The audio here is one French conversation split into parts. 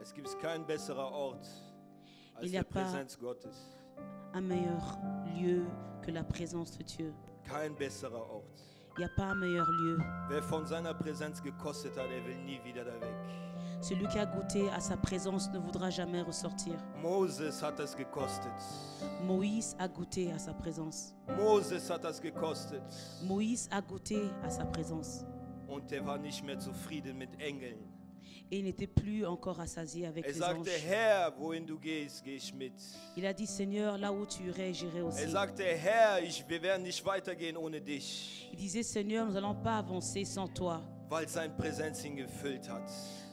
Es gibt kein besserer Ort als Il n'y die a pas Präsenz Gottes. un meilleur lieu que la présence de Dieu. Kein besserer Ort. Il n'y a pas un meilleur lieu. Wer von seiner Präsenz gekostet hat, der will nie wieder da weg. Celui qui a goûté à sa présence ne voudra jamais ressortir. Moses hat das gekostet. Moïse a goûté à sa présence. Moses hat das gekostet. Moïse a goûté à sa présence. Und er war nicht mehr zufrieden mit Engeln. Et il n'était plus encore assasié avec Er les sagte, anges. Herr, wohin du gehst, gehe ich mit. Il a dit, Seigneur, là où tu irais, j'irai Er aussi. sagte, Herr, wir werden nicht weitergehen ohne dich. Il disait, Seigneur, nous n'allons pas avancer sans toi, Weil seine Präsenz ihn gefüllt hat.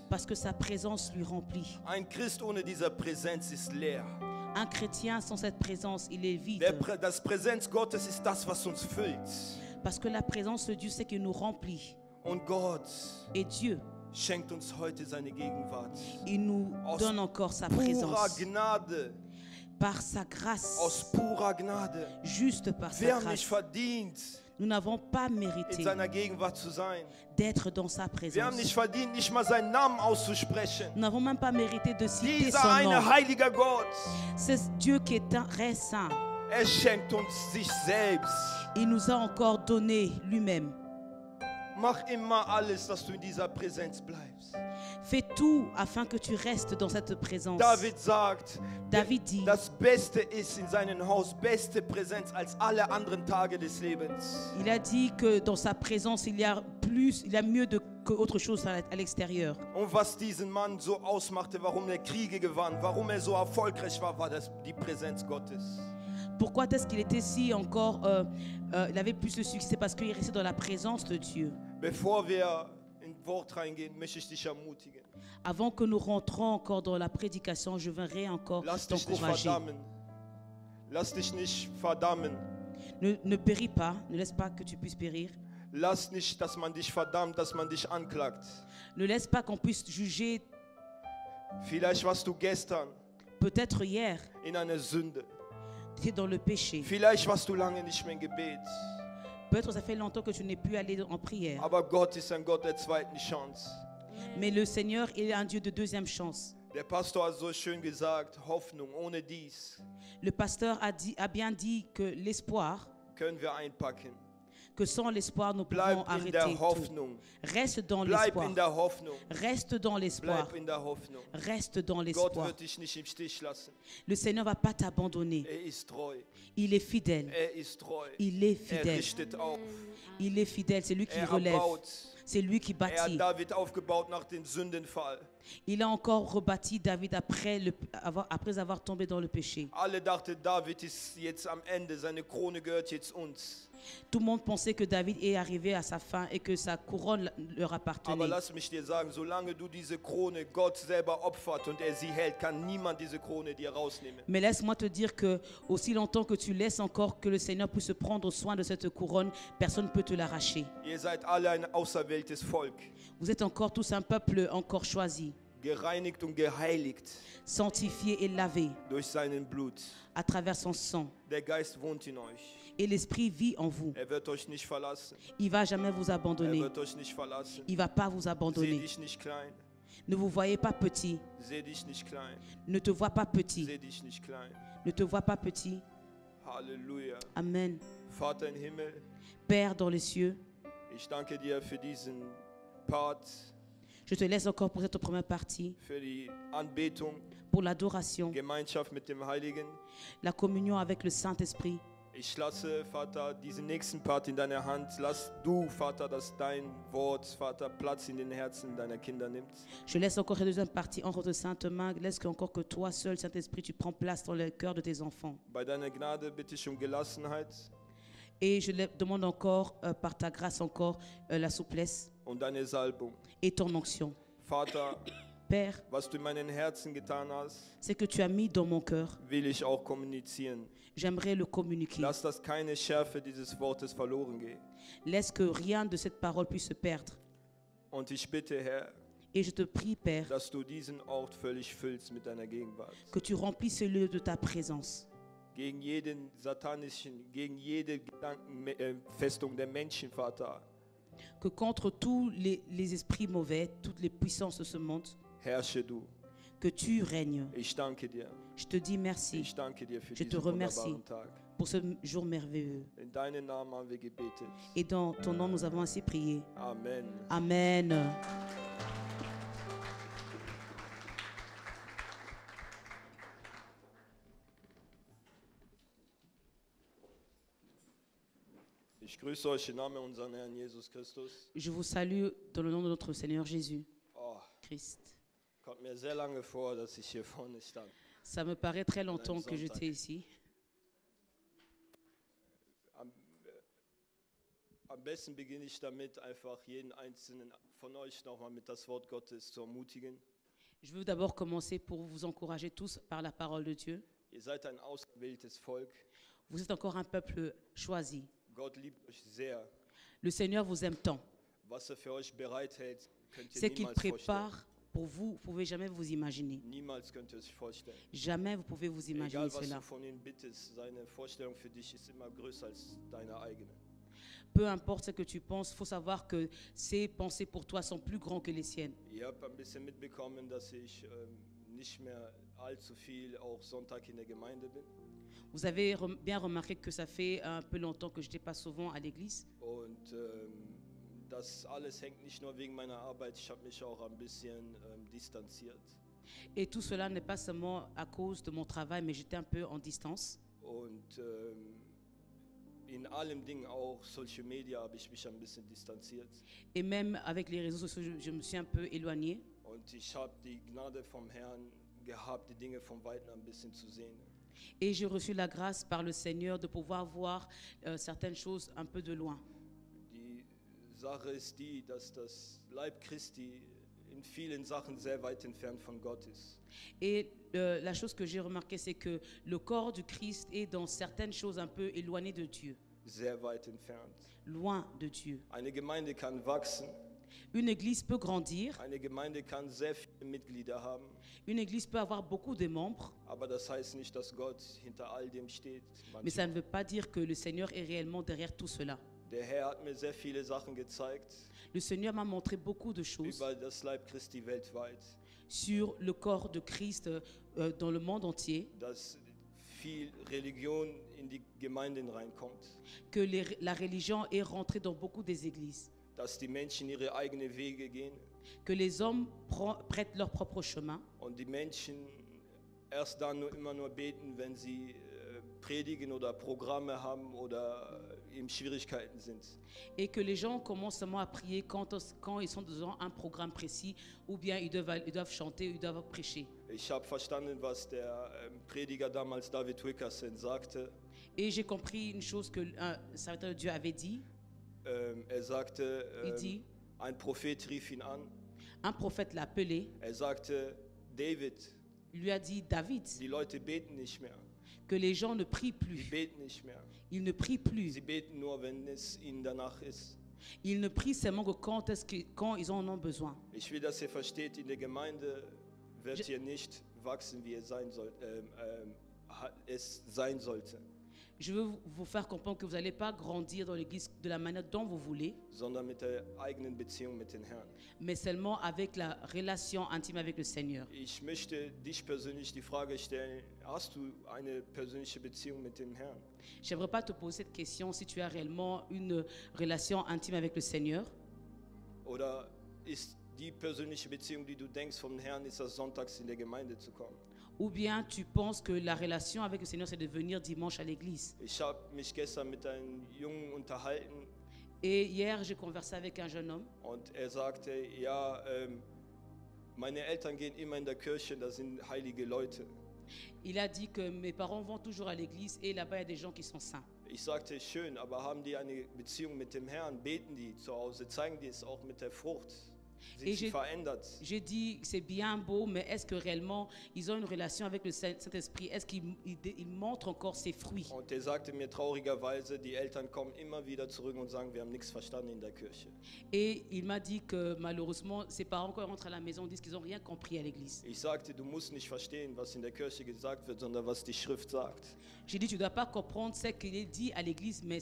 parce que sa présence lui remplit. Ein Christ ohne diese Präsenz ist leer. Un chrétien sans cette présence, il est vide. Das Präsenz Gottes ist das, was uns füllt. Parce que la présence de Dieu, c'est qu'il nous remplit. Und Gott Et Dieu, schenkt uns heute seine Gegenwart. il nous donne encore sa Purer présence. Gnade. Par sa grâce, Aus purer Gnade. juste par Wir sa haben nicht grâce. verdient, Nous n'avons pas in mérité seiner Gegenwart zu sein. d'être dans sa Wir haben nicht présence. verdient, nicht mal seinen Namen auszusprechen. Nous n'avons même pas mérité de citer Dieser son eine nom. heiliger Gott, C'est Dieu qui est un très saint. er schenkt uns sich selbst. Il nous a encore donné lui-même. Mach immer alles, dass du in dieser Präsenz bleibst. Fais tout afin que tu restes dans cette présence. David sagt, David dit, das Beste ist in seinem Haus, beste Präsenz als alle anderen Tage des Lebens. il a dit que dans sa présence, il y a plus, il y a mieux qu'autre chose à l'extérieur. Und was diesen Mann so ausmachte, warum er Kriege gewann, warum er so erfolgreich war, war das die Präsenz Gottes. Pourquoi est-ce qu'il était si encore, il avait plus de succès? Parce qu'il restait dans la présence de Dieu. Bevor wir in Wort reingehen, möchte ich dich ermutigen. Avant que nous rentrons encore dans la prédication, je voudrais encore Lass dich nicht t'encourager. verdammen. Lass dich nicht verdammen. Ne péris pas, ne laisse pas que tu puisses périr. Lass nicht, dass man dich verdammt, dass man dich anklagt. Ne laisse pas qu'on puisse juger, Vielleicht warst du gestern peut-être hier, in einer Sünde. tu es dans le péché. Vielleicht warst du lange nicht mehr im Gebet. Peut-être ça fait longtemps que tu n'es plus allé en prière. Aber Gott ist ein Gott der zweiten Chance. Mais le Seigneur, il est un Dieu de deuxième chance. Der Pastor hat so schön gesagt, Hoffnung ohne dies Le pasteur a bien dit que l'espoir, können wir einpacken. que sans l'espoir, nous Bleib pouvons in der arrêter tout. Hoffnung. Reste dans Bleib l'espoir. in der Hoffnung. Reste dans l'espoir. Bleib in der Hoffnung. Reste dans Gott l'espoir. wird dich nicht im Stich lassen. Le Seigneur ne va pas t'abandonner. Er ist treu. Il est fidèle. Er ist treu. Il est Er fidèle. richtet auf. Il est fidèle. C'est lui qui Er relève. erbaut. C'est lui qui Er hat bâtit. David aufgebaut nach dem Sündenfall. Il a encore rebâti David après avoir tombé dans le péché. Alle dachten, David ist jetzt am Ende. Seine Krone gehört jetzt uns. Tout le monde pensait que David est arrivé à sa fin et que sa couronne leur Aber appartenait. lass mich dir sagen, solange du diese Krone Gott selber opfert und er sie hält, kann niemand diese Krone dir rausnehmen. Mais laisse-moi te dire que aussi longtemps que tu laisses encore que le Seigneur puisse prendre soin de cette couronne, personne ne peut te l'arracher. Ihr seid alle ein auserwähltes Volk, Vous êtes encore tous un peuple encore choisi, gereinigt und geheiligt sanctifié et lavé durch seinen Blut. à travers son sang. Der Geist wohnt in euch. Et l'Esprit vit en vous. Er wird euch nicht verlassen. Il ne va jamais vous Er abandonner. wird euch nicht verlassen. Il ne va pas vous Seh abandonner. dich nicht klein. Ne vous voyez pas petit. Seh dich nicht klein. Ne te vois pas petit. Seh dich nicht klein. Ne te vois pas petit. Halleluja. Amen. Vater im Himmel, Père dans les cieux, ich danke dir für diesen Part, je te laisse encore pour cette première partie, für die Anbetung, pour l'adoration, Gemeinschaft mit dem Heiligen. la communion avec le Saint-Esprit. Ich lasse, Vater, diesen nächsten Part in deiner Hand. Lass du, Vater, dass dein Wort, Vater, Platz in den Herzen deiner Kinder nimmt. Je laisse encore la deuxième partie entre tes saintes mains. Laisse encore que toi seul, Saint-Esprit, tu prends place dans le cœur de tes enfants. Bei deiner Gnade bitte ich um Gelassenheit Et je demande encore, par ta grâce encore, la souplesse und deine Salbung. et ton onction. Vater, Père, was du in meinen Herzen getan hast, ce que tu as mis dans mon cœur, will ich auch kommunizieren. j'aimerais le communiquer. Lass, dass keine Schärfe dieses Wortes verloren geht. Laisse que rien de cette parole puisse se perdre. Und ich bitte, Herr, Et je te prie, Père, dass du diesen Ort völlig füllst mit deiner Gegenwart. que tu remplisses ce lieu de ta présence. Gegen jeden satanischen, gegen jede Gedankenfestung der Menschen, Vater, Que contre tous les esprits mauvais, toutes les puissances de ce monde, herrsche du. que tu règnes. Ich danke dir. Je te dis merci Ich danke dir für Je te diesen remercie. wunderbaren Tag. pour ce jour merveilleux. In deinen Namen haben wir gebetet. Et dans ton nom, nous avons ainsi prié. Amen. Amen. Ich grüße euch im Namen unseres Herrn Jesus Christus. Je vous salue dans le nom de notre Seigneur Jésus Oh, Christ. kommt mir sehr lange vor, dass ich hier vorne stand. Ça me paraît très longtemps que j'étais ici. Am besten beginne ich damit, einfach jeden einzelnen von euch nochmal mit das Wort Gottes zu ermutigen. Je veux d'abord commencer pour vous encourager tous par la parole de Dieu. Ihr seid ein ausgewähltes Volk. Vous êtes encore un peuple choisi. Gott liebt euch sehr. Le Seigneur vous aime tant. Was für euch bereithält, könnt ihr Ce qu'il niemals vorstellen. prépare pour vous, vous ne pouvez jamais vous imaginer. Niemals könnt ihr es vorstellen. Jamais vous pouvez vous imaginer Egal, was cela. du von ihm bittest, seine Vorstellung für dich ist immer größer als deine eigene. Peu importe ce que tu penses, il faut savoir que ses pensées pour toi sont plus grandes que les siennes. Ihr habt ein bisschen mitbekommen, dass ich nicht mehr allzu viel auch Sonntag in der Gemeinde bin. Vous avez bien remarqué que ça fait un peu longtemps que je n'étais pas souvent à l'église. Und das alles hängt nicht nur wegen meiner Arbeit, ich habe mich auch ein bisschen distanziert. Et tout cela n'est pas seulement à cause de mon travail, mais j'étais un peu en distance. Und in allem Dingen, auch Social Media, habe ich mich ein bisschen distanziert. Et même avec les réseaux sociaux, je me suis un peu éloignée. Und ich habe die Gnade vom Herrn gehabt, die Dinge von Weitem ein bisschen zu sehen. Et j'ai reçu la grâce par le Seigneur de pouvoir voir certaines choses un peu de loin. Die Sache ist die, dass das Leib Christi in vielen Sachen sehr weit entfernt von Gott ist. Et la chose que j'ai remarquée, c'est que le corps du Christ est dans certaines choses un peu éloigné de Dieu, Sehr weit entfernt. loin de Dieu. Eine Gemeinde kann wachsen, Une église peut grandir, eine Gemeinde kann sehr viele Mitglieder haben, une église peut avoir beaucoup de membres, aber das heißt nicht, dass Gott hinter all dem steht. mais ça ne veut pas dire que le Seigneur est réellement derrière tout cela. Der Herr hat mir sehr viele Sachen gezeigt Le Seigneur m'a montré beaucoup de choses über das Leib Christi weltweit, sur le corps de Christ dans le monde entier, dass viel Religion in die Gemeinden reinkommt, que la religion est rentrée dans beaucoup des églises, dass die Menschen ihre eigenen Wege gehen que les hommes prêtent leur propre chemin und die Menschen erst dann immer nur beten, wenn sie predigen oder Programme haben oder in Schwierigkeiten sind. et que les gens commencent seulement à prier quand ils sont dans un programme précis ou bien ils doivent chanter, ils doivent prêcher. Ich habe verstanden, was der Prediger damals David Wickerson sagte. Et j'ai compris une chose que un serviteur de Dieu avait dit. Sagte, Il dit, ein Prophet rief ihn an. un prophète l'a appelé, Sagte, David, il lui a dit, David, die Leute beten nicht mehr. que les gens ne prient Die plus. beten nicht mehr. Ils ne prient plus. Sie beten nur, wenn es ihnen danach ist. Ils ne prient seulement que quand ils en ont besoin. Ich will, dass ihr versteht, in der Gemeinde wird ihr nicht wachsen, wie es sein sollte, Je veux vous faire comprendre que vous n'allez pas grandir dans l'église de la manière dont vous voulez, sondern mit der eigenen Beziehung mit dem Herrn. mais seulement avec la relation intime avec le Seigneur. Ich möchte dich persönlich die Frage stellen, hast du eine persönliche Beziehung mit dem Herrn? J'aimerais pas te poser cette question si tu as réellement une relation intime avec le Seigneur. Oder ist die persönliche Beziehung, die du denkst vom Herrn, ist das sonntags in der Gemeinde zu kommen? Ou bien tu penses que la relation avec le Seigneur, c'est de venir dimanche à l'église. Ich habe mich gestern mit einem Jungen unterhalten Et hier, j'ai conversé avec un jeune homme. und sagte, ja, meine Eltern gehen immer in der Kirche, da sind heilige Leute. Il a dit que mes parents vont toujours à l'église et là-bas, il y a des gens qui sont saints. Ich sagte, schön, aber haben die eine Beziehung mit dem Herrn? Beten die zu Hause? Zeigen die es auch mit der Frucht? Sind sie verändert? J'ai dit, c'est bien beau, mais est-ce que réellement, ils ont une relation avec le Saint-Esprit? Est-ce qu'ils montrent encore ses fruits? Und er sagte mir traurigerweise, die Eltern kommen immer wieder zurück und sagen, wir haben nichts verstanden in der Kirche. Et il m'a dit que malheureusement, ses parents, quand ils rentrent à la maison, disent qu'ils n'ont rien compris à l'église. Ich sagte, du musst nicht verstehen, was in der Kirche gesagt wird, sondern was die Schrift sagt. J'ai dit, tu ne dois pas comprendre ce qu'il est dit à l'église, mais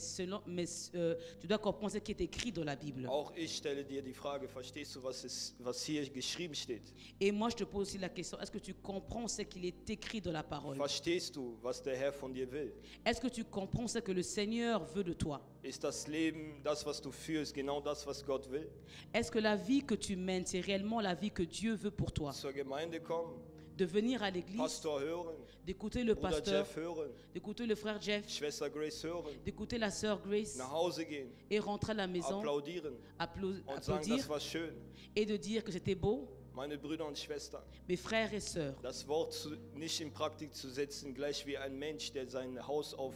tu dois comprendre ce qui est écrit dans la Bible. Auch ich stelle dir die Frage, verstehst du, was was hier geschrieben steht? Et moi, je te pose aussi la question, est-ce que tu comprends ce qu'il est écrit dans la parole? Verstehst du, was der Herr von dir will? Est-ce que tu comprends ce que le Seigneur veut de toi? Ist das Leben, das, was du führst, genau das, was Gott will? Est-ce que la vie que tu mènes, c'est réellement la vie que Dieu veut pour toi? Zur Gemeinde kommen, De venir à l'église, Pastor hören, d'écouter le Bruder pasteur, Jeff hören, d'écouter le frère Jeff, Schwester Grace hören, d'écouter la sœur Grace nach Hause gehen, et rentrer à la maison, applaudieren und sagen, applaudir das war schön. et de dire que c'était beau? Meine Brüder und Schwestern, Mes frères et sœurs, das Wort nicht in Praktik zu setzen, gleich wie ein Mensch, der sein Haus auf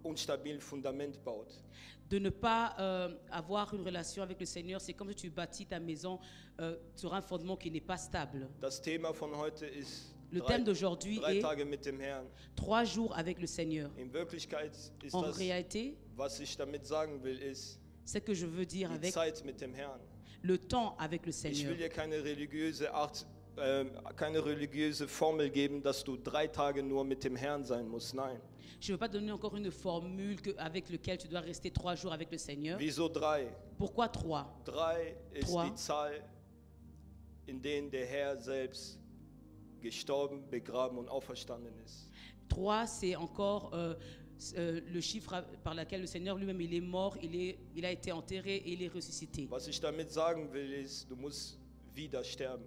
unstabilen Fundament baut. de ne pas avoir une relation avec le Seigneur, c'est comme si tu bâtis ta maison sur un fondement qui n'est pas stable. Das Thema von heute ist Le thème d'aujourd'hui drei est Tage mit dem Herrn. 3 jours avec le Seigneur. In Wirklichkeit ist En das, réalité, was ich damit sagen will, ist ce que je veux dire die avec Zeit mit dem Herrn. le temps avec le Ich Seigneur. will dir keine religiöse Formel geben, dass du 3 Tage nur mit dem Herrn sein musst. Nein. Je ne veux pas donner encore une formule avec laquelle tu dois rester 3 jours avec le Seigneur. Wieso 3? Pourquoi 3? 3 ist Trois. die Zahl, in der der Herr selbst gestorben, begraben und auferstanden ist. 3, c'est encore le chiffre par lequel le Seigneur lui-même il est mort, il a été enterré et il est ressuscité. Was ich damit sagen will, ist, du musst wieder sterben.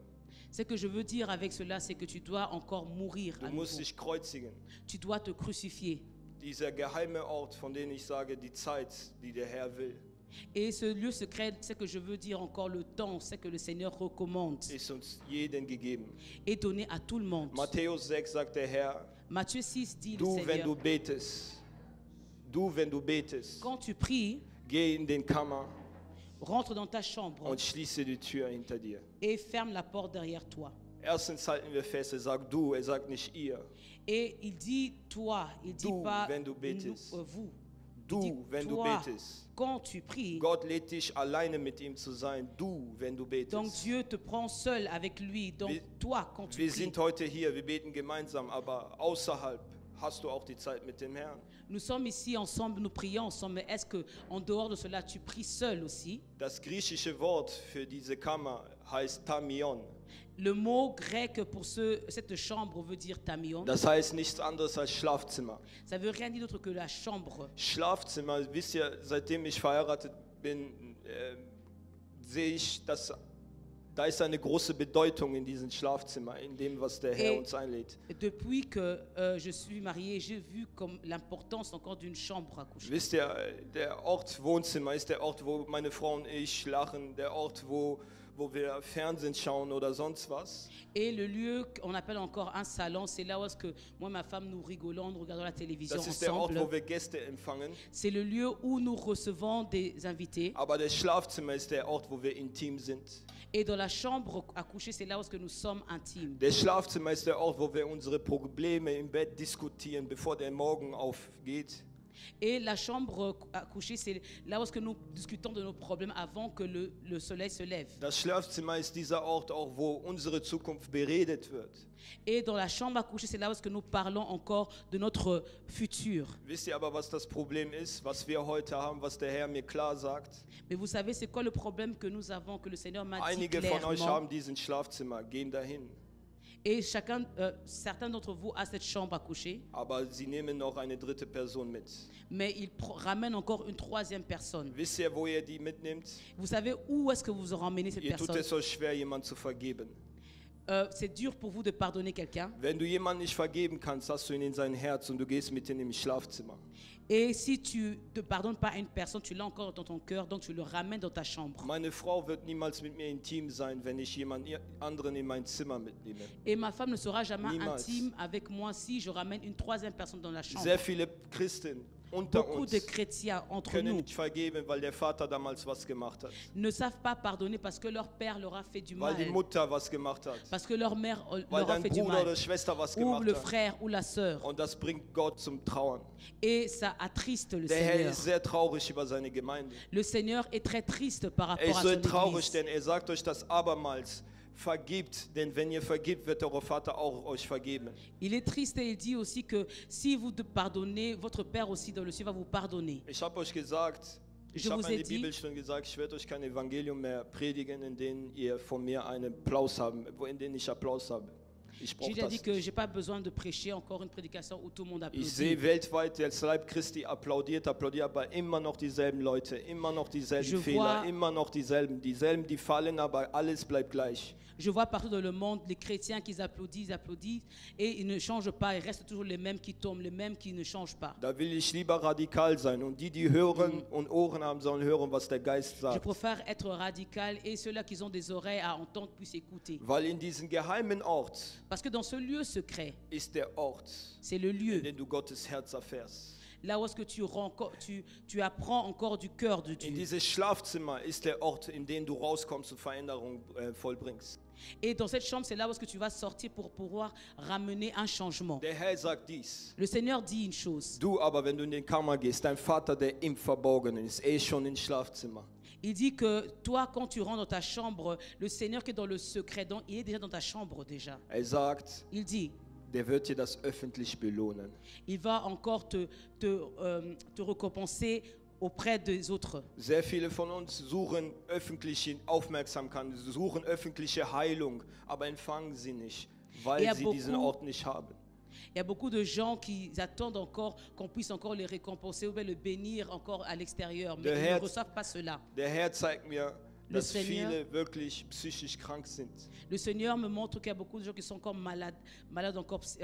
Ce que je veux dire avec cela, c'est que tu dois encore mourir à Du musst nouveau. dich kreuzigen. Tu dois te crucifier. Dieser geheime Ort, von dem ich sage, die Zeit, die der Herr will, Et ce lieu secret, ce que je veux dire encore, le temps, ce que le Seigneur recommande, ist uns jeden gegeben. est donné à tout le monde. Matthäus 6 sagt der Herr, Matthieu 6 dit le du, wenn Seigneur, du, betest, quand tu pries, geh in den Kammer rentre dans ta chambre und schließe die Tür hinter dir. et ferme la porte derrière toi. Erstens halten wir fest, er sagt du, er sagt nicht ihr. Et il dit toi, il dit Du, pas wenn du nous, betest. vous. Du, Il dit wenn du toi, betest. quand tu pries. Gott lädt dich alleine mit ihm zu sein. Du, wenn du Donc betest. Dieu te prend seul avec lui. Donc Wir- toi, quand tu Wir pries. sind heute hier, wir beten gemeinsam, aber außerhalb hast du auch die Zeit mit dem Herrn. Nous sommes ici ensemble, nous prions ensemble. Mais est-ce que en dehors de cela, tu pries seul aussi? Das griechische Wort für diese Kammer heißt Tamion. Le mot grec pour cette chambre veut dire tamion. Das heißt nichts anderes als Schlafzimmer. Ça veut rien dire d'autre que la chambre. Schlafzimmer, wisst ihr, seitdem ich verheiratet bin, sehe ich, dass da ist eine große Bedeutung in diesem Schlafzimmer, in dem, was der Herr uns einlädt. Depuis que je suis mariée, j'ai vu comme l'importance encore d'une chambre à coucher. Wisst ihr, der Ort Wohnzimmer ist der Ort, wo meine Frau und ich lachen, der Ort, wo wir Fernsehen schauen oder sonst was. Et le lieu qu'on appelle encore un salon, c'est là où est-ce que moi et ma femme nous rigolons, nous regardons la télévision Das ist der Ort, wo ensemble. wir Gäste empfangen. C'est le lieu où nous recevons des invités. Aber das Schlafzimmer ist der Ort, wo wir intim sind. Et dans la chambre à coucher, c'est là où est-ce que nous sommes intimes. Das Schlafzimmer ist der Ort, wo wir unsere Probleme im Bett diskutieren, bevor der Morgen aufgeht. Et la chambre à coucher, c'est là où est-ce que nous discutons de nos problèmes avant que le soleil se lève. Das Schlafzimmer ist dieser Ort auch, wo unsere Zukunft beredet wird. Et dans la chambre à coucher, c'est là où est-ce que nous parlons encore de notre futur. Wisst ihr aber, was das Problem ist, was wir heute haben, was der Herr mir klar sagt? Mais vous savez, c'est quoi le problème que nous avons, que le Seigneur m'a dit Einige von euch clairement. haben diesen Schlafzimmer, gehen dahin, Et certains d'entre vous a cette chambre à coucher, aber sie nehmen noch eine dritte Person mit. mais ils ramènent encore une troisième personne. Wisst ihr, wo ihr die mitnehmt? Vous savez où est-ce que vous ramenez cette Ihr tut personne? es euch schwer, jemand zu vergeben. C'est dur pour vous de pardonner quelqu'un. Wenn du jemanden nicht vergeben kannst, hast du ihn in sein Herz und du gehst mit ihm im Schlafzimmer. Et si tu ne pardonnes pas à une personne, tu l'as encore dans ton cœur, donc tu le ramènes dans ta chambre. Meine Frau wird niemals mit mir intim sein, wenn ich jemand anderen in mein Zimmer mitnehme. Et ma femme ne sera jamais Niemals. intime avec moi si je ramène une troisième personne dans la chambre. Sehr viele Christen unter Beaucoup uns de chrétiens entre können nous nicht vergeben, weil der Vater damals was gemacht hat, ne savent pas pardonner parce que leur père leur a fait du weil mal, die Mutter was gemacht hat, parce que leur mère weil leur a dein fait du Bruder oder mal, Schwester was ou gemacht le hat. frère ou la sœur. Und das bringt Gott zum Trauern. Et ça attriste le Der Herr Seigneur. ist sehr traurig über seine Gemeinde. Le Seigneur est très triste par Er rapport ist à so son traurig, église. denn er sagt euch das abermals. Vergibt, denn wenn ihr vergibt, wird euer Vater auch euch vergeben. Il est triste et il dit aussi que si vous pardonnez, votre Père aussi dans le ciel va vous pardonner. Ich habe euch gesagt, Ich Je habe vous in ai der dit, Bibelstunde gesagt, ich werde euch kein Evangelium mehr predigen, in denen ihr von mir einen Applaus haben, in denen ich Applaus habe. Ich brauche j'ai déjà dit das que je nicht. n'ai pas besoin de prêcher encore une prédication où tout le monde Ich sehe applaudit. weltweit, der Leib Christi applaudiert, aber immer noch dieselben Leute, immer noch dieselben Je Fehler, vois- immer noch dieselben, die fallen, aber alles bleibt gleich. Je vois partout dans le monde les chrétiens qui applaudissent et ils ne changent pas. Ils restent toujours les mêmes qui tombent, les mêmes qui ne changent pas. Da will ich lieber radikal sein und die hören und Ohren haben, sollen hören, was der Geist Je sagt. préfère être radical et ceux-là qui ont des oreilles à entendre puissent écouter. Weil in diesem geheimen Ort Parce que dans ce lieu secret, ist der Ort, c'est le in lieu, dem du Gottes Herz erfährst. là où est-ce que tu apprends encore du cœur de In Dieu. dieses Schlafzimmer ist der Ort, in dem du rauskommst und Veränderung vollbringst. Et dans cette chambre, c'est là où est-ce que tu vas sortir pour pouvoir ramener un changement. Der Herr sagt dies. Le Seigneur dit une chose. Du aber, wenn du in den Kammer gehst, dein Vater, der im Verborgenen ist, schon im Schlafzimmer. Il dit que toi, quand tu rentres dans ta chambre, le Seigneur qui est dans le secret, il est déjà dans ta chambre déjà. Sagt, Il dit, der wird dir das öffentlich belohnen. il va encore te récompenser auprès des autres. Sehr viele von uns suchen öffentliche Aufmerksamkeit, suchen öffentliche Heilung, aber empfangen sie nicht, weil sie diesen Ort nicht haben. Il y a beaucoup de gens qui attendent encore qu'on puisse encore les récompenser ou bien le bénir encore à l'extérieur, mais ils ne reçoivent pas cela. Der Herr zeigt mir, dass Seigneur- viele wirklich psychisch krank sind. Le Seigneur me montre qu'il y a beaucoup de gens qui sont encore malades encore Sie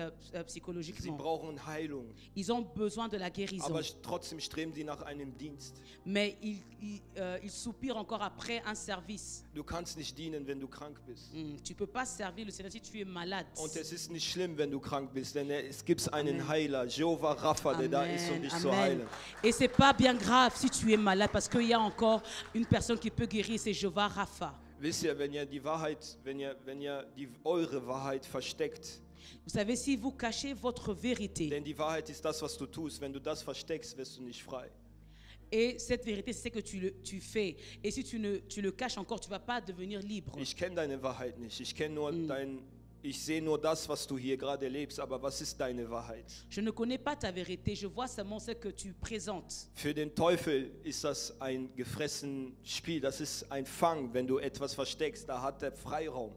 psychologiquement. brauchen Heilung, Ils ont besoin de la guérison, aber trotzdem streben sie nach einem Dienst. mais ils soupirent encore après un service. Du kannst nicht dienen, wenn du krank bist. Tu ne peux pas servir le Seigneur si tu es malade. Und es ist nicht schlimm, wenn du krank bist, denn es gibt einen Amen. Heiler, Jehovah Rapha, der da ist, um dich zu Amen. heilen. Et c'est pas bien grave si tu es malade parce qu'il y a encore une personne qui peut guérir, c'est Jehovah Rapha. Wisst ihr, wenn ihr die Wahrheit, wenn ihr eure Wahrheit versteckt, Vous savez, si vous cachez votre vérité, denn die Wahrheit ist das, was du tust, wenn du das versteckst, wirst du nicht frei. et cette vérité, c'est ce que tu fais. Et si tu le caches encore, tu ne vas pas devenir libre. Ich kenne deine Wahrheit nicht. Ich sehe nur das, was du hier gerade lebst, aber was ist deine Wahrheit? Je ne connais pas ta vérité, je vois seulement ce que tu présentes. Für den Teufel ist das ein gefressen Spiel, das ist ein Fang, wenn du etwas versteckst, da hat er Freiraum.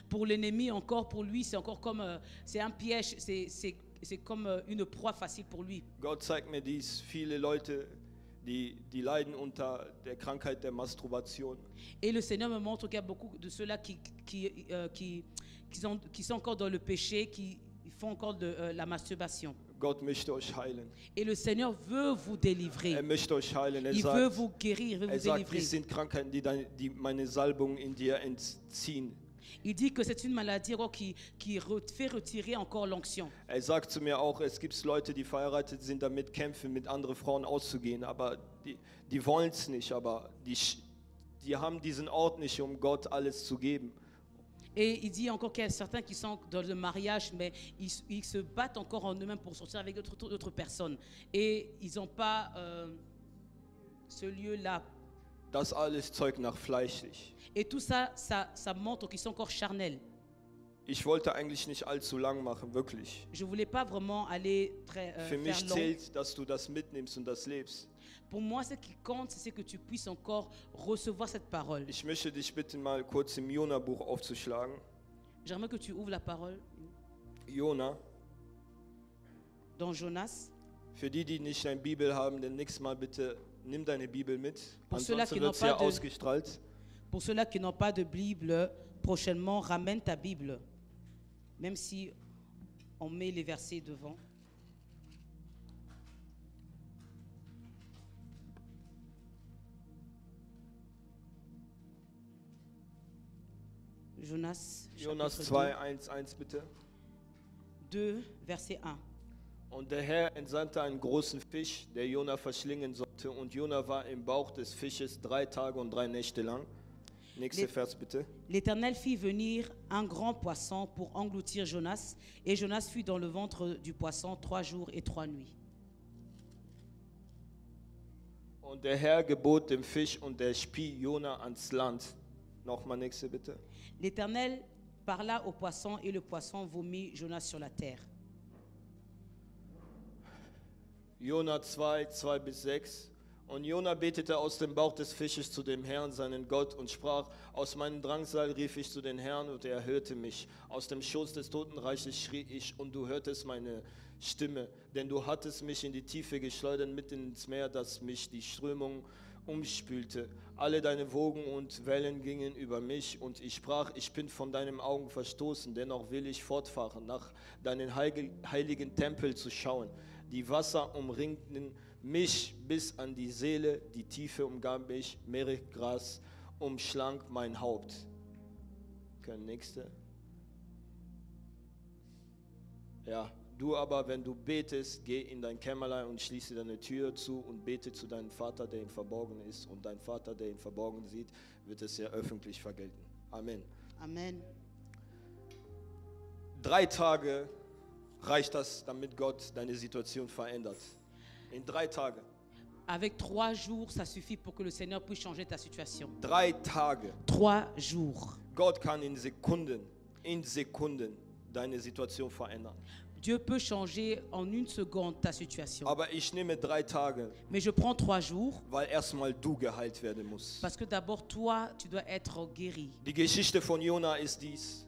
Pour l'ennemi, encore pour lui, c'est encore comme c'est un piège, c'est comme une proie facile pour lui. Gott zeigt mir dies, viele Leute, die leiden unter der Krankheit der Masturbation. Et le Seigneur me montre qu'il y a beaucoup de ceux-là qui sont encore dans le péché, qui font encore de la masturbation. Gott möchte euch heilen. Et le Seigneur veut vous délivrer. Er möchte euch heilen. Il veut vous guérir, il veut vous sagt, dies délivrer. sind Krankheiten, die meine Salbung in dir entziehen. Il dit que c'est une maladie qui fait retirer encore l'onction. Sagt zu mir auch, es gibt Leute, die verheiratet sind, damit kämpfen, mit anderen Frauen auszugehen, aber die wollen es nicht, aber die haben diesen Ort nicht, um Gott alles zu geben. Et il dit encore qu'il y a certains qui sont dans le mariage, mais ils se battent encore en eux-mêmes pour sortir avec d'autres personnes. Et ils n'ont pas ce lieu-là. Das alles zeugt nach fleischlich. Et tout ça, ça montre qu'ils sont encore charnels. Ich wollte eigentlich nicht allzu lang machen, wirklich. Je ne voulais pas vraiment aller très Für mich faire long. zählt, dass du das mitnimmst und das lebst. Pour moi, ce qui compte, c'est que tu puisses encore recevoir cette parole. Ich möchte dich bitten, mal kurz im Jona-Buch aufzuschlagen. J'aimerais que tu ouvres la parole Jona. dans Jonas. Für die nicht eine Bibel haben, dann nächstes Mal bitte nimm deine Bibel mit. Pour ceux-là Ansonsten qui wird es n'ont hier pas de- ausgestrahlt. Pour ceux-là qui n'ont pas de Bible, prochainement, ramène ta Bible. Même si on met les versets devant. Jonas, Jonas chapitre 2, 1 bitte. 2, verset 1. Und der Herr entsandte einen großen Fisch, der Jona verschlingen sollte. Und Jona war im Bauch des Fisches 3 Tage und 3 Nächte lang. Nächster Vers bitte. L'Éternel fit venir un grand poisson pour engloutir Jonas, et Jonas fut dans le ventre du poisson 3 jours et 3 nuits. Und der Herr gebot dem Fisch und der spie Jona ans Land. Nochmal nächste bitte. L'Éternel parla au poisson, et le poisson vomit Jonas sur la terre. Jona 2, 2 bis 6. Und Jona betete aus dem Bauch des Fisches zu dem Herrn, seinen Gott, und sprach: Aus meinem Drangsal rief ich zu den Herrn, und er hörte mich. Aus dem Schoß des Totenreiches schrie ich, und du hörtest meine Stimme. Denn du hattest mich in die Tiefe geschleudert, mitten ins Meer, dass mich die Strömung umspülte. Alle deine Wogen und Wellen gingen über mich, und ich sprach: Ich bin von deinen Augen verstoßen, dennoch will ich fortfahren, nach deinen heiligen Tempel zu schauen. Die Wasser umringten mich bis an die Seele, die Tiefe umgab mich, Meergras umschlang mein Haupt. Nächste. Ja, du aber, wenn du betest, geh in dein Kämmerlein und schließe deine Tür zu und bete zu deinem Vater, der im Verborgenen ist. Und dein Vater, der im Verborgenen sieht, wird es ja öffentlich vergelten. Amen. Amen. 3 Tage reicht das, damit Gott deine Situation verändert. In 3 Tagen. Avec 3 jours, ça suffit pour que le Seigneur puisse changer ta situation. 3 Tage. 3 jours. Gott kann in Sekunden deine Situation verändern. Dieu peut changer en 1 seconde ta situation. Aber ich nehme 3 Tage, Mais je prends 3 jours weil erstmal du geheilt werden musst. parce que d'abord toi, tu dois être guéri. Die Geschichte von Jona ist dies,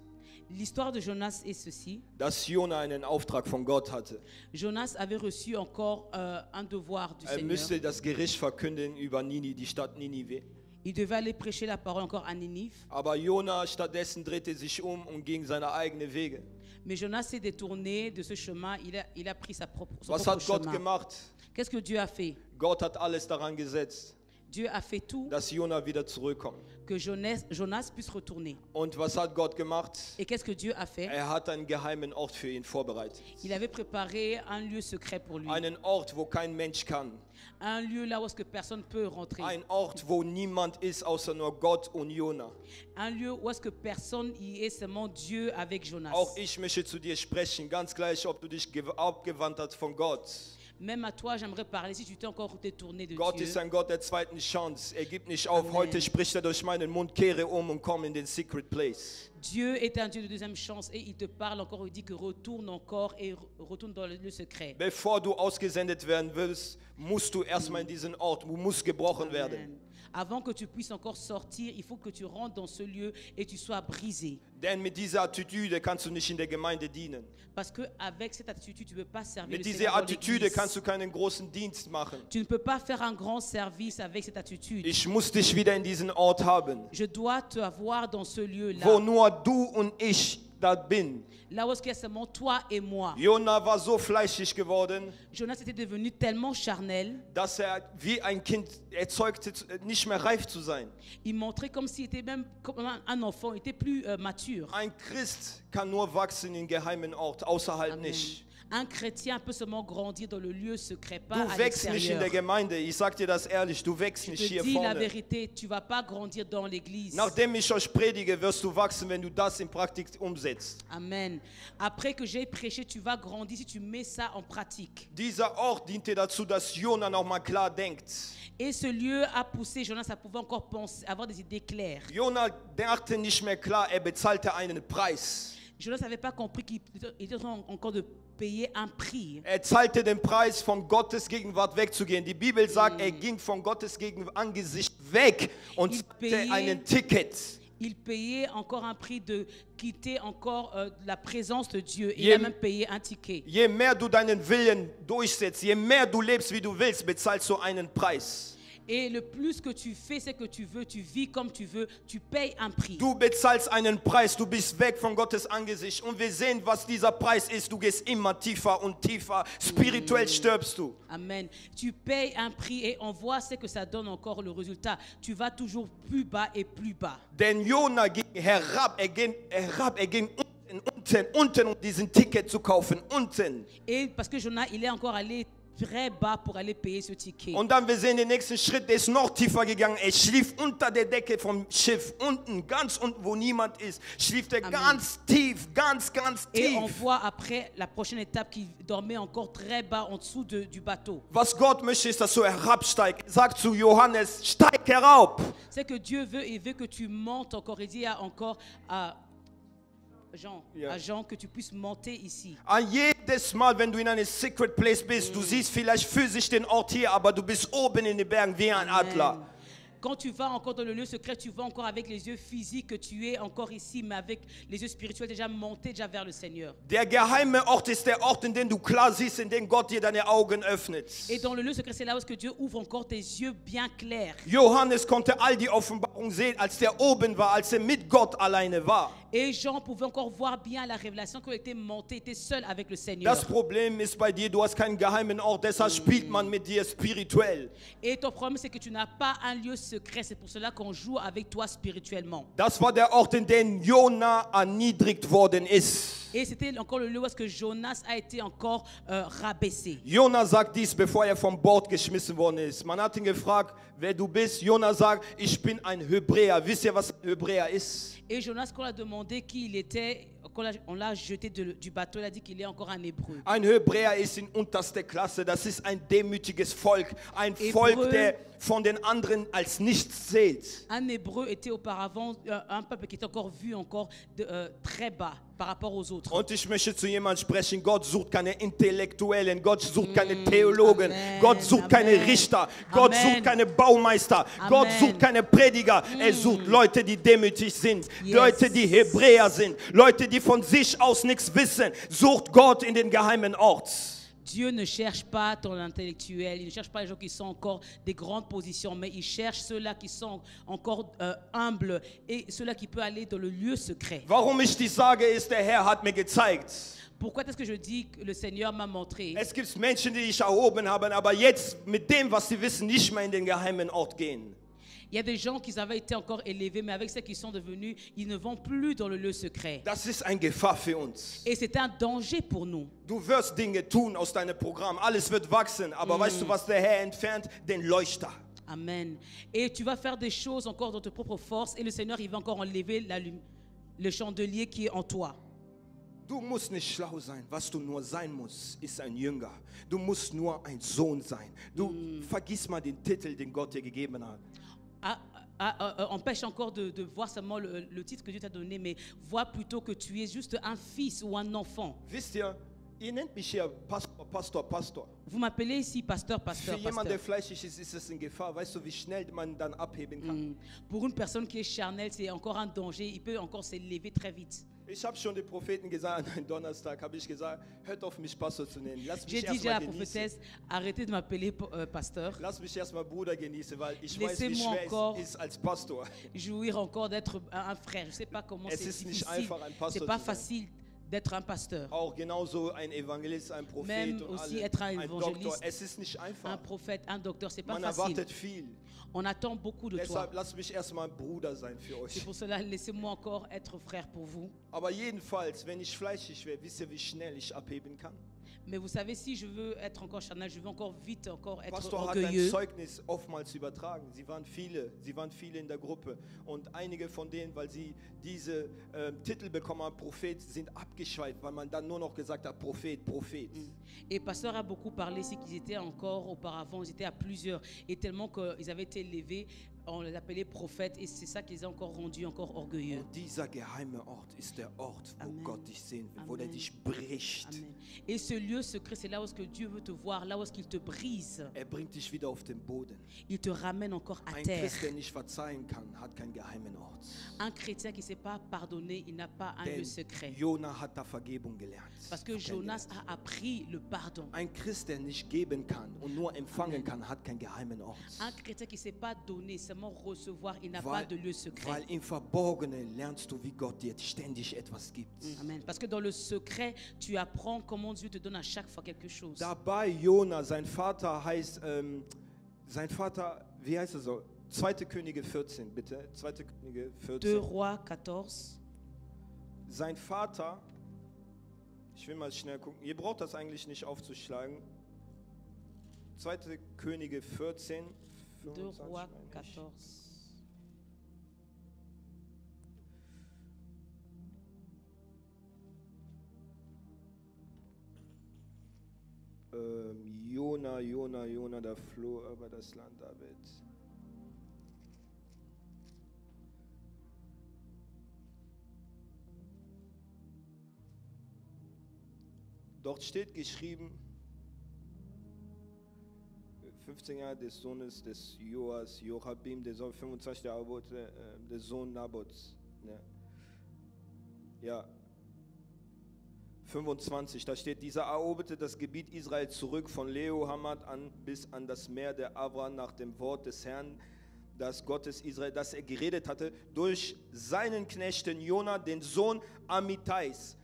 L'histoire de Jonas est ceci. dass Jona einen Auftrag von Gott hatte. Jonas avait reçu encore un devoir du Er Seigneur. müsste das Gericht verkünden über die Stadt Ninive. Il devait aller prêcher la parole encore à Ninive. Aber Jona stattdessen drehte sich um und ging seine eigenen Wege. Mais Jonas s'est détourné de ce chemin. Il a pris son Was propre hat Gott chemin. gemacht? Qu'est-ce que Dieu a fait? Gott hat alles daran gesetzt, Dieu a fait tout dass Jona wieder zurückkommt. que Jonas puisse retourner. Und was hat Gott gemacht? Et qu'est-ce que Dieu a fait? Er hat einen geheimen Ort für ihn vorbereitet. Il avait préparé un lieu secret pour lui. Einen Ort, wo kein Mensch kann. Un lieu là où est-ce que personne peut rentrer. Ein Ort, wo niemand ist, außer nur Gott und Jona. Un lieu où est-ce que personne y est, seulement Dieu avec Jonas. Auch ich möchte zu dir sprechen, ganz gleich, ob du dich abgewandt hast von Gott. Même à toi, j'aimerais parler si tu t'es encore détourné de Gott Dieu. ist ein Gott der zweiten Chance. Er gibt nicht auf. Amen. Heute spricht er durch meinen Mund, kehre um und komm in den secret place. Dieu est un Dieu de deuxième chance et il te parle encore, il dit que retourne encore et retourne dans le secret. Bevor du ausgesendet werden willst, musst du erstmal in diesen Ort, du musst gebrochen werden. Amen. Avant que tu puisses encore sortir, il faut que tu rentres dans ce lieu et tu sois brisé. Denn mit dieser Attitüde kannst du nicht in der Gemeinde dienen. Parce qu'avec cette attitude, tu ne peux pas servir Mit le dieser Seigneur dans Attitüde l'église. kannst du keinen großen Dienst machen. Tu ne peux pas faire un grand service avec cette attitude. Ich muss dich wieder in diesen Ort haben, Je dois te avoir dans ce lieu-là. wo nur du und ich da bin. Là où est-ce qu'il y a seulement toi et moi. Jona war so fleischig geworden, Jonas était devenu tellement charnel. dass er wie ein Kind erzeugte, nicht mehr reif zu sein. Il montrait comme s'il était même comme un enfant. Il était plus mature. Ein Christ kann nur wachsen in geheimen Ort, außerhalb Amen. nicht. Un chrétien peut seulement grandir dans le lieu secret, pas Du à wächst nicht in der l'extérieur. Gemeinde, ich sag dir das ehrlich, du wächst Je nicht te hier dis la vorne. vérité, tu vas pas grandir dans l'église. Nachdem ich euch predige, wirst du wachsen, wenn du das in Praktik umsetzt. Amen. Après que j'ai prêché, tu vas grandir si tu mets ça en pratique. Dieser Ort diente dazu, dass Jona nochmal klar denkt. Et ce lieu a poussé Jonas à pouvoir encore penser, avoir des idées claires. Jona dachte nicht mehr klar, er bezahlte einen Preis. Jonas n'avait pas compris qu'il était en train encore de payer un prix. Er zahlte den Preis, von Gottes Gegenwart wegzugehen. Die Bibel sagt, er ging von Gottes Angesicht weg und zahlte einen Ticket. Il payait encore un prix de quitter encore la présence de Dieu. Et Je- il a même payé un ticket. Je mehr du deinen Willen durchsetzt, je mehr du lebst, wie du willst, bezahlst du einen Preis. Et le plus que tu fais, c'est que tu veux, tu vis comme tu veux, tu payes un prix. Du bezahlst einen Preis, du bist weg von Gottes Angesicht und wir sehen, was dieser Preis ist. Du gehst immer tiefer und tiefer, spirituell stirbst du. Amen. Tu payes un prix et on voit ce que ça donne encore le résultat. Tu vas toujours plus bas et plus bas. Denn Jona ging herab, er ging unten, um diesen Ticket zu kaufen, unten. Et parce que Jonas, il est encore allé très bas pour aller payer ce ticket. Und dann, wir sehen den nächsten Schritt, der ist noch tiefer gegangen. Er schlief unter der Decke vom Schiff, unten, ganz unten, wo niemand ist, schlief er Amen. ganz tief, ganz Et on tief. voit après la prochaine étape qu'il dormait encore très bas en dessous du bateau. Was Gott möchte, ist, dass du herabsteigst. Er sagt zu Johannes, steig herab. C'est que Dieu veut, il veut que tu montes encore. Il dit il y a encore Jean, Ja. à Jean, que tu puisses monter ici. An jedes Mal, wenn du in einem Secret Place bist, du siehst vielleicht physisch den Ort hier, aber du bist oben in den Bergen wie ein Adler. Amen. Quand tu vas encore dans le lieu secret, tu vas encore avec les yeux physiques que tu es encore ici, mais avec les yeux spirituels déjà montés déjà vers le Seigneur. Der geheime Ort ist der Ort, in dem du klar siehst, in dem Gott dir deine Augen öffnet. Et dans le lieu secret, c'est là où Dieu ouvre encore tes yeux bien clairs. Johannes konnte all die Offenbarung sehen, als der oben war, als mit Gott alleine war. Et Jean pouvait encore voir bien la révélation qu'il était monté, était seul avec le Seigneur. Das Problem ist bei dir, du hast keinen geheimen Ort, deshalb spielt man mit dir spirituell. Et ton problème, c'est que tu n'as pas un lieu secret. C'est pour cela qu'on joue avec toi spirituellement. Das war der Ort, in dem Jona erniedrigt worden ist. Et c'était encore le lieu où est-ce que Jonas a été encore rabaissé. Jona sagt dies, bevor er vom Bord geschmissen worden ist. Man hat ihn gefragt, wer du bist. Jona sagt, ich bin ein Hebräer. Wisst ihr, was ein Hebräer ist? Et Jonas, quand on a demandé qui il était, quand on l'a jeté du bateau, il a dit qu'il est encore un Hébreu. Ein Hebräer ist in unterster Klasse. Das ist ein demütiges Volk. Ein Hébreu. Volk, der von den anderen als nichts zählt. Un Hébreu était auparavant un peuple qui était encore vu encore très bas par rapport aux autres. Und ich möchte zu jemandem sprechen, Gott sucht keine Intellektuellen, Gott sucht keine Theologen, Amen, Gott sucht keine Amen. Richter, Gott Amen. sucht keine Baumeister, Gott Amen. sucht keine Prediger, er sucht Leute, die demütig sind, Yes. Leute, die Hebräer sind, Leute, die von sich aus nichts wissen, sucht Gott in den geheimen Ort. Dieu ne cherche pas ton intellectuel, il ne cherche pas les gens qui sont encore des grandes positions, mais il cherche ceux-là qui sont encore humbles et ceux-là qui peuvent aller dans le lieu secret. Warum ich dies sage, ist, der Herr hat mir gezeigt. Pourquoi est-ce que je dis que le Seigneur m'a montré? Es gibt Menschen, die dich erhoben haben, aber jetzt mit dem, was sie wissen, nicht mehr in den geheimen Ort gehen. Il y a des gens qui avaient été encore élevés, mais avec ceux qui sont devenus, ils ne vont plus dans le lieu secret. Das ist eine Gefahr für uns. Et c'est un danger pour nous. Du wirst Dinge tun aus deinem Programm, alles wird wachsen, aber weißt du, was der Herr entfernt? Den Leuchter. Amen. Et tu vas faire des choses encore dans tes propres forces, et le Seigneur, il va encore enlever le chandelier qui est en toi. Du musst nicht schlau sein, was du nur sein musst, ist ein Jünger. Du musst nur ein Sohn sein. Du vergiss mal den Titel, den Gott dir gegeben hat. Empêche encore de voir seulement le titre que Dieu t'a donné, mais vois plutôt que tu es juste un fils ou un enfant. Wisst ihr, ihr nennt mich hier Pastor. Vous m'appelez ici pasteur. Für jemanden, der fleischig ist, ist es in Gefahr. Weißt du, wie schnell man dann abheben kann? Pour une personne qui est charnelle, c'est encore un danger. Il peut encore s'élever très vite. Ich habe schon den Propheten gesagt, an einem Donnerstag habe ich gesagt, hört auf mich Pastor zu nennen. Lass J'ai mich dit déjà à erstmal la genießen. prophétesse, arrêtez de m'appeler pasteur. Lass mich erstmal Bruder genießen, weil ich weiß, wie Laissez-moi schwer encore es ist als Pastor. Jouir encore d'être un frère. Je ne sais pas comment Es c'est ist nicht difficile. einfach, ein Pastor C'est pas zu sein. facile d'être un pasteur. Auch genauso ein Evangelist, ein Prophet Même und aussi alle, être un ein Doktor. Evangeliste, Es ist nicht Un einfach. prophète, un docteur, c'est pas Man facile. erwartet viel. On attend beaucoup de toi. Deshalb lasst mich erstmal Bruder sein für C'est euch. pour cela, laissez-moi encore être frère pour vous. Aber jedenfalls, wenn ich fleischig wäre, wisst ihr, wie schnell ich abheben kann? Mais vous savez, si je veux être encore charnel, je veux encore vite encore être Pastor hat ein orgueilleux. Zeugnis oftmals übertragen. Sie waren viele in der Gruppe. Und einige von denen, weil sie diese Titel bekommen haben, Prophet, sind abgeschweift, weil man dann nur noch gesagt hat, Prophet. Et Pasteur a beaucoup parlé, c'est qu'ils étaient encore auparavant, ils étaient à plusieurs. Et tellement qu'ils avaient été élevés, on les appelait prophètes. Et c'est ça qui les a encore rendus encore orgueilleux. Und dieser geheime Ort ist der Ort, wo Amen. Gott dich sehen will, wo er Amen. dich bricht. Amen. Et ce lieu secret, c'est là où est-ce que Dieu veut te voir, là où est-ce qu'il te brise. Er bringt dich wieder auf den Boden. Il te ramène encore à Ein terre. Christ, der nicht verzeihen kann, hat keinen geheimen Ort. Un chrétien qui ne sait pas pardonner, il n'a pas un lieu Denn secret. Jona hat da Vergebung gelernt. Parce que Jonas a appris le pardon. Ein Christ, der nicht geben kann und nur empfangen kann, hat keinen geheimen Ort. Un chrétien qui ne sait pas donner, seulement recevoir, il n'a pas de lieu secret. Weil im Verborgenen lernst du, wie Gott dir ständig etwas gibt. Amen. Parce que dans le secret, tu apprends comment Dieu te donne à chaque fois quelque chose. Dabei Jona, sein Vater heißt, wie heißt er so? 2. Könige 14, bitte. 2. Könige 2 14. Rois 14. Sein Vater, ich will mal schnell gucken, ihr braucht das eigentlich nicht aufzuschlagen. 2. Könige 14, 2 25, Rois meine ich. 14. Jona, da floh über das Land David. Dort steht geschrieben, 15 Jahre des Sohnes des Joas, Joachim, der Sohn 25 der Abot, der Sohn Nabots. Ne? Ja. 25, da steht, dieser eroberte das Gebiet Israel zurück von Leohamad an bis an das Meer der Avra nach dem Wort des Herrn, das Gottes Israel, das er geredet hatte, durch seinen Knechten Jona, den Sohn Amittais.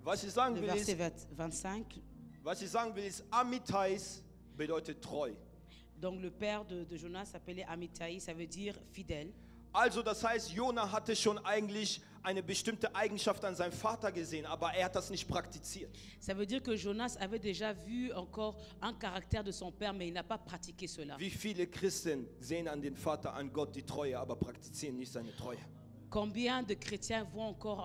Was ich sagen will ist, 25. was ich sagen will ist, Amittais bedeutet treu. Donc le père de Jonas s'appelait Amittai, ça veut dire fidèle. Also das heißt, Jona hatte schon eigentlich eine bestimmte Eigenschaft an seinem Vater gesehen, aber er hat das nicht praktiziert. Ça veut dire que Jonas avait déjà vu encore un caractère de son père, mais il n'a pas pratiqué cela. Wie viele Christen sehen an den Vater, an Gott die Treue, aber praktizieren nicht seine Treue. Combien de chrétiens voient encore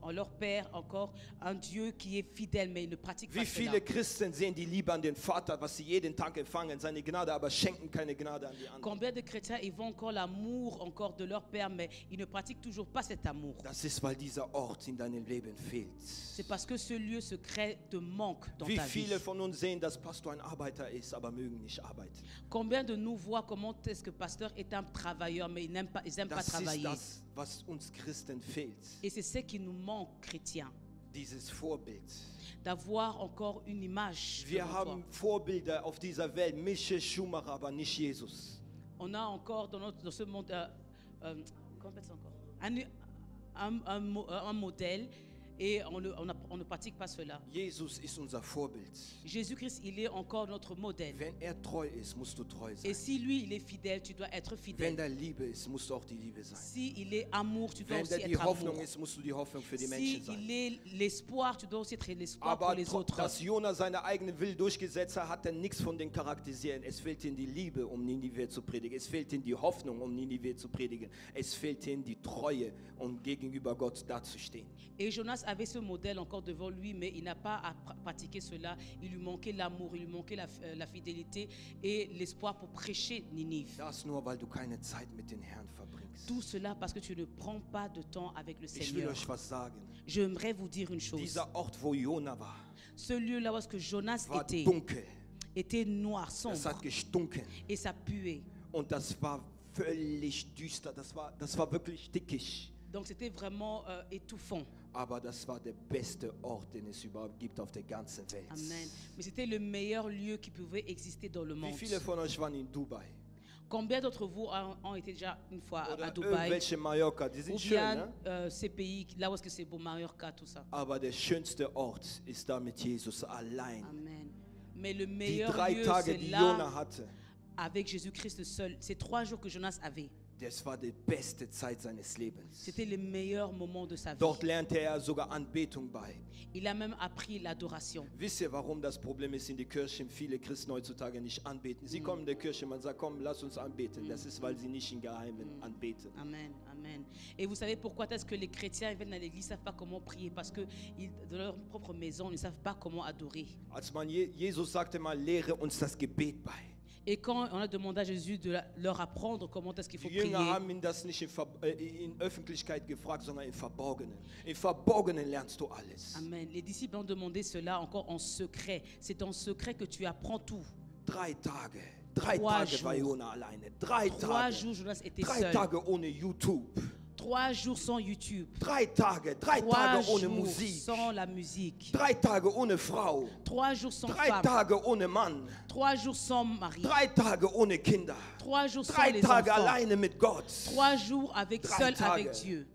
en leur père encore un Dieu qui est fidèle, mais ils ne pratiquent Wie pas cela. viele Christen sehen die Liebe an den Vater, was sie jeden Tag empfangen, seine Gnade, aber schenken keine Gnade an die anderen. Combien de chrétiens ils voient encore l'amour encore de leur père, mais ils ne pratiquent toujours pas cet amour. Das ist, weil dieser Ort in deinem Leben fehlt. C'est parce que ce lieu secret te manque dans Wie ta vie. viele von uns sehen, dass Pastor ein Arbeiter ist, aber mögen nicht arbeiten. Combien de nous voient comment est-ce que pasteur est un travailleur, mais ils n'aiment pas Das ist travailler. das, was uns Christen fehlt. Et c'est ce qui nous manque, chrétiens, Dieses Vorbild. d'avoir encore une image. Wir devant haben toi. Vorbilder auf dieser Welt, Michel Schumacher, aber nicht Jesus. On a encore dans ce monde, comment on appelle ça encore, un modèle, et on ne pratique pas cela. Jesus ist unser Vorbild. Jésus-Christ, il est encore notre modèle. Wenn er treu ist, musst du treu Et sein. si lui, il est fidèle, tu dois être Wenn fidèle. da Liebe ist, musst du auch die Liebe sein. Si il est amour, tu dois Wenn aussi da die être Hoffnung amour. ist, musst du die Hoffnung für die Si Menschen sein. il est l'espoir, tu dois aussi être l'espoir pour Aber les autres. dass Jona seine eigene Will durchgesetzt hat, hat er nichts von den charakterisieren. Es fehlt ihm die Liebe, um Ninive zu predigen. Es fehlt ihm die Hoffnung, um Ninive zu predigen. Es fehlt ihm die Treue, um gegenüber Gott dazustehen. Et Jonas avait ce modèle encore devant lui, mais il n'a pas à pratiquer cela. Il lui manquait l'amour, il lui manquait la fidélité et l'espoir pour prêcher Ninive. Das nur, weil du keine Zeit mit dem Herrn verbringst. Tout cela parce que tu ne prends pas de temps avec le Ich will Seigneur. euch was sagen. J'aimerais vous dire une chose. Dieser Ort, wo Jona war, Ce lieu-là où est-ce que Jonas war était, dunkel. était noir, Es sombre, hat gestunken. et ça puait. Und das war völlig düster. Das war wirklich dickisch. Donc c'était vraiment étouffant. Aber das war der beste Ort, den es überhaupt gibt auf der ganzen Welt. Amen. Mais c'était le meilleur lieu qui pouvait exister dans le Wie monde. viele von euch waren in Dubai? Combien d'entre vous ont été déjà une fois à Oder Dubaï irgendwelche Mallorca? Die ou sind schön, bien ne? ces pays, là où est-ce que c'est beau, Mallorca, tout ça. Aber der schönste Ort ist da mit Jesus allein. Amen. Mais le Die meilleur 3 lieu, Tage, c'est die là Jona hatte, avec Jésus-Christ seul. Ces 3 jours que Jonas avait, das war die beste Zeit seines Lebens. c'était les meilleurs moments de sa vie. Dort lernte er sogar Anbetung bei. Il a même appris l'adoration. Wisst ihr, warum das Problem ist in der Kirche? Viele Christen heutzutage nicht anbeten. Sie kommen in der Kirche, man sagt, komm, lass uns anbeten. Das ist, weil sie nicht im Geheimen anbeten. Amen, amen. Et vous savez pourquoi est-ce que les chrétiens viennent à l'église, ne savent pas comment prier? Parce que dans leur propre maison, ils ne savent pas comment adorer. Als man Jesus sagte mal, lehre uns das Gebet bei. Et quand on a demandé à Jésus de leur apprendre comment est-ce qu'il faut Die Jünger prier, haben ihn das nicht in Öffentlichkeit gefragt, sondern im Verborgenen. Im Verborgenen lernst du alles. Amen. Les disciples ont demandé cela encore en secret. C'est en secret que tu apprends tout. 3 Tage. 3 3 Tage war jours. Jona alleine. 3 3 Tage. jours, Jonas était 3 seul. Tage ohne YouTube. 3 jours sans YouTube. 3 Tage. 3 3 Tage ohne jours Musik. sans la musique. 3 Tage ohne Frau. 3 jours sans 3 femme. Tage ohne Mann. 3 jours sans mari. 3 Tage ohne Kinder. 3 jours sans 3 les Tage enfants. alleine mit Gott. 3 jours avec 3 seul Tage. avec Dieu.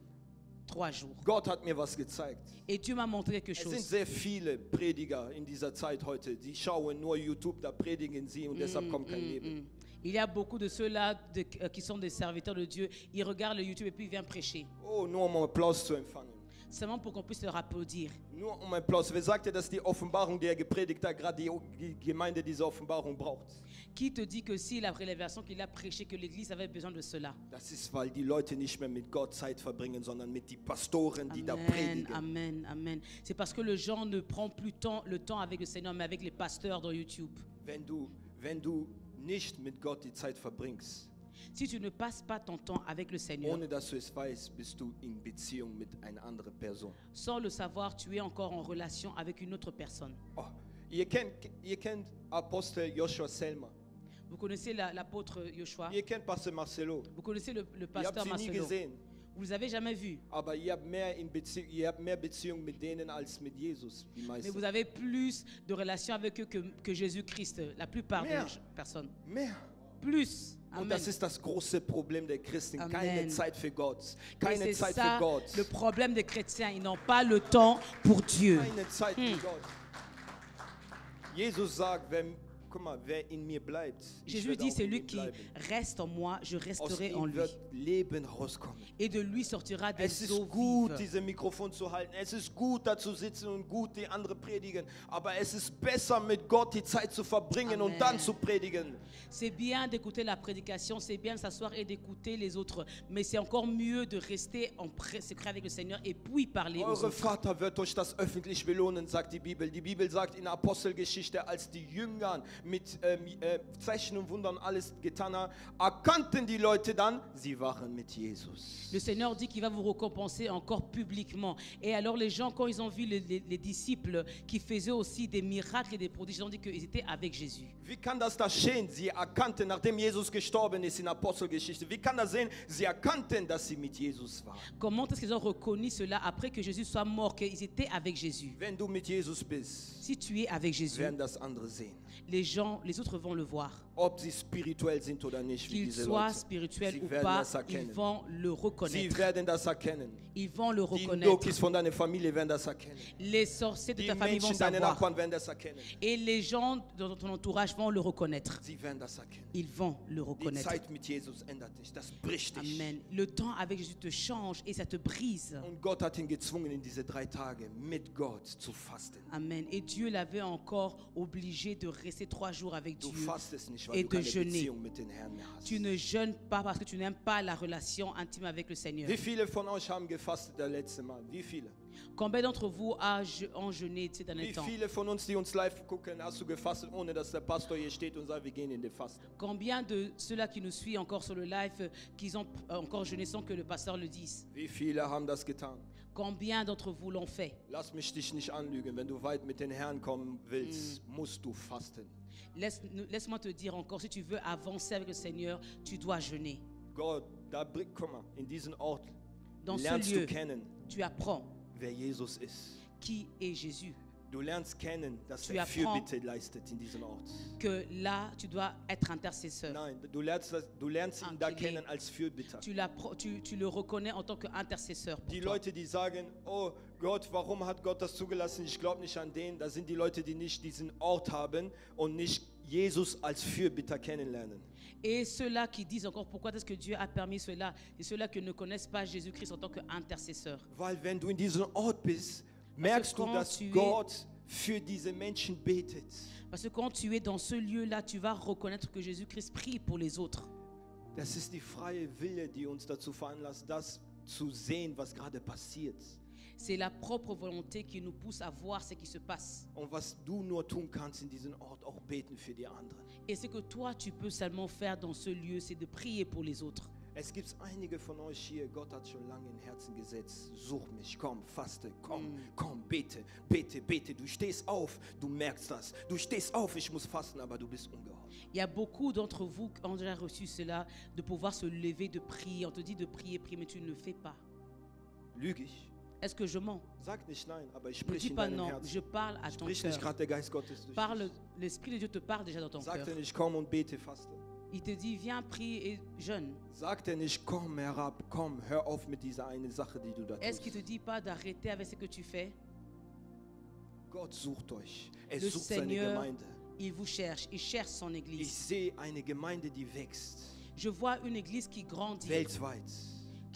3 jours. Gott hat mir was gezeigt. Et Dieu m'a montré quelque Es sind chose. sehr viele Prediger in dieser Zeit heute, die schauen nur YouTube, da predigen sie und deshalb kommt kein Leben. Il y a beaucoup de ceux-là qui sont des serviteurs de Dieu. Ils regardent le YouTube et puis ils viennent prêcher. Oh, nur um Applaus zu empfangen. Seulement pour qu'on puisse leur applaudir. Nur um Applaus. Wer sagt dir, dass die Offenbarung, die er gepredigt hat, gerade die Gemeinde diese Offenbarung braucht? Qui te dit que si la révélation qu'il a prêchée, que l'Église avait besoin de cela? Das ist, weil die Leute nicht mehr mit Gott Zeit verbringen, sondern mit den Pastoren, die da Amen, predigen. amen, amen. C'est parce que le gens ne prend plus le temps avec le Seigneur, mais avec les pasteurs dans YouTube. Wenn du nicht mit Gott die Zeit verbringst, Si tu ne passes pas ton temps avec le Seigneur, Ohne dass du es weißt, bist du in Beziehung mit einer anderen Person. sans le savoir, tu es encore en relation avec une autre personne. Oh, ihr kennt Apostel Joshua Selma. Vous connaissez l'apôtre Joshua, Ihr kennt Pastor Marcelo. vous connaissez le Ihr habt pasteur sie nie Marcelo. gesehen. Vous ne les avez jamais vus, Aber ihr habt mehr Beziehung mit denen als mit Jesus, die mais meisten. vous avez plus de relations avec eux que Jésus-Christ, la plupart des Mehr. personnes. Mehr. Plus. Und Amen. das ist das große Problem der Christen. Amen. Keine Zeit für Gott. Et Keine c'est Zeit ça für Gott. le problème des chrétiens, ils n'ont pas le temps pour Dieu. Keine Zeit für Gott. Jesus sagt, guck mal, wer in mir bleibt, ich Jésus werde dit, auch in celui ihm qui bleiben. reste en moi, je Aus resterai en ihm lui. wird Leben rauskommen. Et de lui sortira Es des ist eaux gut, vives. dieses Mikrofon zu halten. Es ist gut, da zu sitzen und gut die andere predigen. Aber es ist besser, mit Gott die Zeit zu verbringen und Amen. dann zu predigen. C'est bien d'écouter la prédication, c'est bien de s'asseoir et d'écouter les autres. Mais c'est encore mieux de rester en secret avec le Seigneur et puis parler aux Eure autres. Vater wird euch das öffentlich belohnen, sagt die Bibel. Die Bibel sagt in der Apostelgeschichte, als die Jünger mit Zeichen und Wundern alles getan haben, erkannten die Leute dann, sie waren mit Jesus. Le Seigneur dit qu'il va vous récompenser encore publiquement. Et alors les gens, quand ils ont vu les disciples qui faisaient aussi des miracles et des prodiges, ils ont dit qu'ils étaient avec Jésus. Wie kann das da stehen? Sie erkannten, nachdem Jesus gestorben ist in der Apostelgeschichte, wie kann das sehen? Sie erkannten, dass sie mit Jesus waren. Comment est-ce qu'ils ont reconnu cela après que Jésus soit mort, qu'ils étaient avec Jésus? Wenn du mit Jesus bist, Si tu es avec Jésus, werden das andere sehen. les autres vont le voir. Ob sie spirituell sind oder nicht, wie Qu'ils diese soient Leute. spirituels Sie ou werden pas, das ils erkennen. vont le Sie reconnaître. werden das erkennen. Ils vont le Die reconnaître. Dokis von deiner Familie werden das erkennen. Les sorciers de Die ta famille vont Menschen, deine savoir. Nachbarn werden das erkennen. Et les gens dans ton entourage vont le reconnaître. Sie werden das erkennen. Ils vont le Die reconnaître. Zeit mit Jesus ändert dich. Das bricht dich. Amen. Le temps avec Jésus te change et ça te brise. Und Gott hat ihn gezwungen, in diese 3 Tage mit Gott zu fasten. Amen. Et Dieu l'avait encore obligé de rester 3 jours avec Du Dieu. fastest nicht, Et weil du de keine jeûner. Beziehung mit den Herrn mehr hast. Tu ne jeûnes pas parce que tu n'aimes pas la relation intime avec le Seigneur. Wie viele von euch haben gefastet das letzte Mal? Wie viele? Combien d'entre vous ont jeûné ces derniers Wie temps? viele von uns, die uns live gucken, hast du gefastet, ohne dass der Pastor hier steht und sagt, wir gehen in die Fasten? Combien de ceux-là qui nous suivent encore sur le live, qui ont encore jeûné sans que le pasteur le dise? Wie viele haben das getan? Combien d'entre vous l'ont fait? Lass mich dich nicht anlügen. Wenn du weit mit den Herrn kommen willst, musst du fasten. Laisse-moi te dire encore, si tu veux avancer avec le Seigneur, tu dois jeûner. Gott, guck mal, in diesem Ort Dans ce lernst lieu, du kennen, tu apprends wer Jesus ist. qui est Jésus. Du lernst kennen, dass Tu er apprends Fürbitte leistet in diesem Ort. Que là, tu dois être intercesseur. Nein, du lernst ihn da Angelet. kennen als Fürbitter. Tu le reconnais en tant qu'intercesseur pour Die toi. Leute, die sagen, oh Gott, warum hat Gott das zugelassen? Ich glaube nicht an den. Das sind die Leute, die nicht diesen Ort haben und nicht Jesus als Fürbitter kennenlernen. Et ceux-là qui disent encore pourquoi est-ce que Dieu a permis cela, et ceux-là qui ne connaissent pas Jésus-Christ en tant qu'intercesseur. Weil wenn du in diesem Ort bist, merkst du, quand dass tu es- Gott für diese Menschen betet. Parce que quand tu es dans ce lieu-là, tu vas reconnaître que Jésus-Christ prie pour les autres. Das ist die freie Wille, die uns dazu veranlasst, das zu sehen, was gerade passiert. C'est la propre volonté qui nous pousse à voir ce qui se passe. Und was du nur tun kannst in diesem Ort, auch beten für die anderen. Et ce que toi, tu peux seulement faire dans ce lieu, c'est de prier pour les autres. Es gibt einige von euch hier, Gott hat schon lange in Herzen gesetzt. Such mich, komm, faste, komm, komm, bete, bete, bete. Du stehst auf, du merkst das. Du stehst auf, ich muss fasten, aber du bist ungehorsam. Il y a beaucoup d'entre vous qui ont déjà reçu cela, de pouvoir se lever, de prier. On te dit de prier, prier, mais tu ne le fais pas. Lüge ich? Est-ce que je mens? Sag nicht nein, aber ich Ne sprich dis in pas deinem non, Herzen. je parle à ton Sprich nicht cœur. gerade der Geist Gottes durch Parle, dich. l'Esprit de Dieu te parle déjà dans ton Sagt cœur. er nicht, komm und bete, faste. Il te dit, viens, prie et jeûne. Sagt er nicht, komm herab, komm, hör auf mit dieser eine Sache, die du da Est-ce qu'il te tust. dit pas d'arrêter avec ce que tu fais? Gott sucht euch. Er Le sucht seine Seigneur, Gemeinde. il vous cherche, il cherche son Ich église. sehe eine Gemeinde, die wächst. Je vois une église qui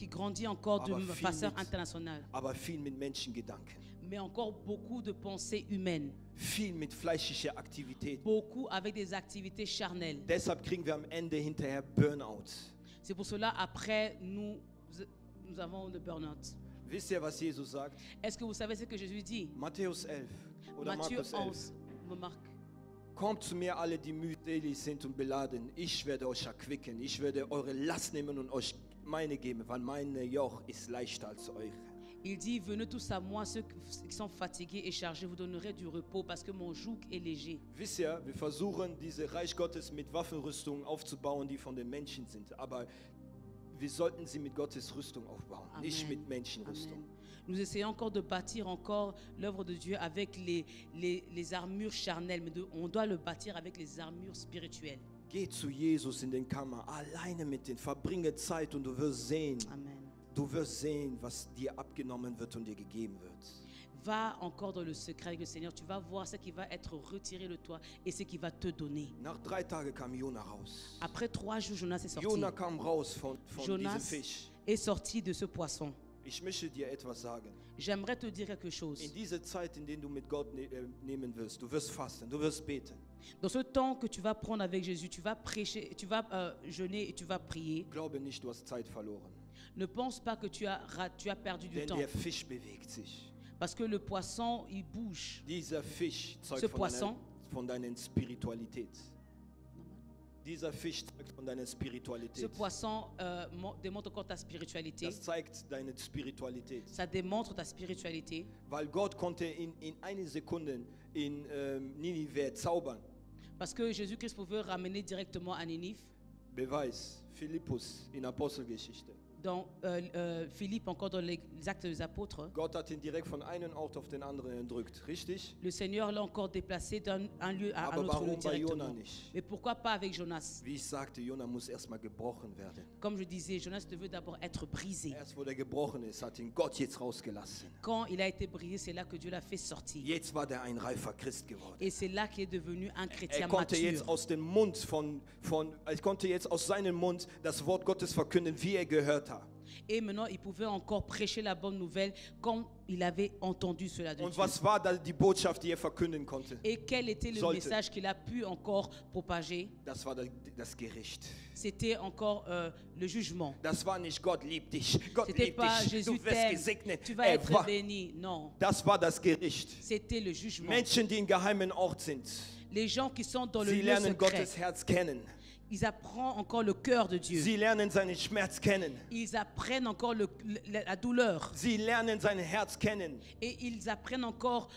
grandit encore de Aber viel façon mit- internationale, Aber viel mit Menschengedanken. mais encore beaucoup de pensées humaines, Viel mit fleischlicher Aktivität. beaucoup avec des activités charnelles. Deshalb kriegen wir am Ende hinterher Burnout. C'est pour cela, après, nous avons le burn-out. Wisst ihr, was Jesus sagt? Est-ce que vous savez ce que Jésus dit? Matthäus 11 oder Matthieu Markus 11. 11, me marque. Kommt zu mir alle, die mühselig sind und beladen. Ich werde euch erquicken. Ich werde eure Last nehmen und euch meine geben, weil mein Joch ist leichter als eure. Il dit, venez tous à moi, ceux qui sont fatigués et chargés, vous donnerez du repos, parce que mon joug est léger. Wisst ihr, wir versuchen, diese Reich Gottes mit Waffenrüstungen aufzubauen, die von den Menschen sind. Aber wir sollten sie mit Gottes Rüstung aufbauen, Amen. nicht mit Menschenrüstung. Amen. Nous essayons encore de bâtir encore l'œuvre de Dieu avec les armures charnelles, mais on doit le bâtir avec les armures spirituelles. Geh zu Jesus in den Kammer, alleine mit ihm, verbringe Zeit und du wirst sehen, Amen. Was dir abgenommen wird und dir gegeben wird. Va encore dans le secret avec le Seigneur, tu vas voir ce qui va être retiré de toi et ce qui va te donner. Nach 3 Tagen kam Jona raus. Après 3 jours, Jonas est sorti. Jona kam raus von diesem Jonas Fisch. est sorti de ce poisson. Ich möchte dir etwas sagen. J'aimerais te dire quelque chose. In dieser Zeit, in der du mit Gott nehmen wirst, du wirst fasten, du wirst beten. Dans ce temps que tu vas prendre avec Jésus, tu vas prêcher, tu vas jeûner et tu vas prier. Glaube nicht, du hast Zeit verloren. Ne pense pas que tu as perdu du Denn temps. der Fisch bewegt sich. Parce que le poisson, il bouge. Dieser Fisch Ce zeugt poisson, von deiner Spiritualität. Dieser Fisch zeugt von deiner ce Spiritualität. poisson démontre encore ta spiritualité. Das zeigt deine Spiritualität. Ça démontre ta spiritualité. Weil Gott konnte in einer Sekunde in Ninive zaubern. Parce que Jésus-Christ pouvait ramener directement à Ninive. Beweis, Philippus in Apostelgeschichte. Dans Philippe, encore dans les Actes des Apôtres, Gott hat ihn direkt von einem Ort auf den anderen entrückt, richtig? le Seigneur l'a encore déplacé d'un lieu à un Aber autre lieu warum bei Jona directement. nicht? Mais pourquoi pas avec Jonas? Wie ich sagte, Jona muss erstmal gebrochen werden. Comme je disais, Jonas devait d'abord être brisé. Erst wo der gebrochen ist, hat ihn Gott jetzt rausgelassen. Quand il a été brisé, c'est là que Dieu l'a fait sortir. Jetzt war der ein reifer Christ geworden. Et c'est là qu'il est devenu un chrétien Konnte jetzt mature. aus dem Mund ich konnte jetzt aus seinem Mund das Wort Gottes verkünden, wie er gehört hat. Et maintenant, il pouvait encore prêcher la bonne nouvelle comme il avait entendu cela de Und Dieu. was war da die Botschaft, die er verkünden konnte? Et quel était le Sollte. message qu'il a pu encore propager? Das war das Gericht. C'était encore le jugement. Das war nicht Gott liebt dich, Gott C'était liebt pas dich, Jésus du wirst t'aime, gesegnet. tu vas être béni. Non, Das war das Gericht. c'était le jugement. Menschen, die im geheimen Ort sind, Les gens qui sont dans le sie lieu lernen secret, Gottes Herz kennen. ils apprennent encore le cœur de Dieu. Sie lernen seinen Schmerz kennen. Ils apprennent encore la douleur. Sie lernen sein Herz kennen. Et ils apprennent encore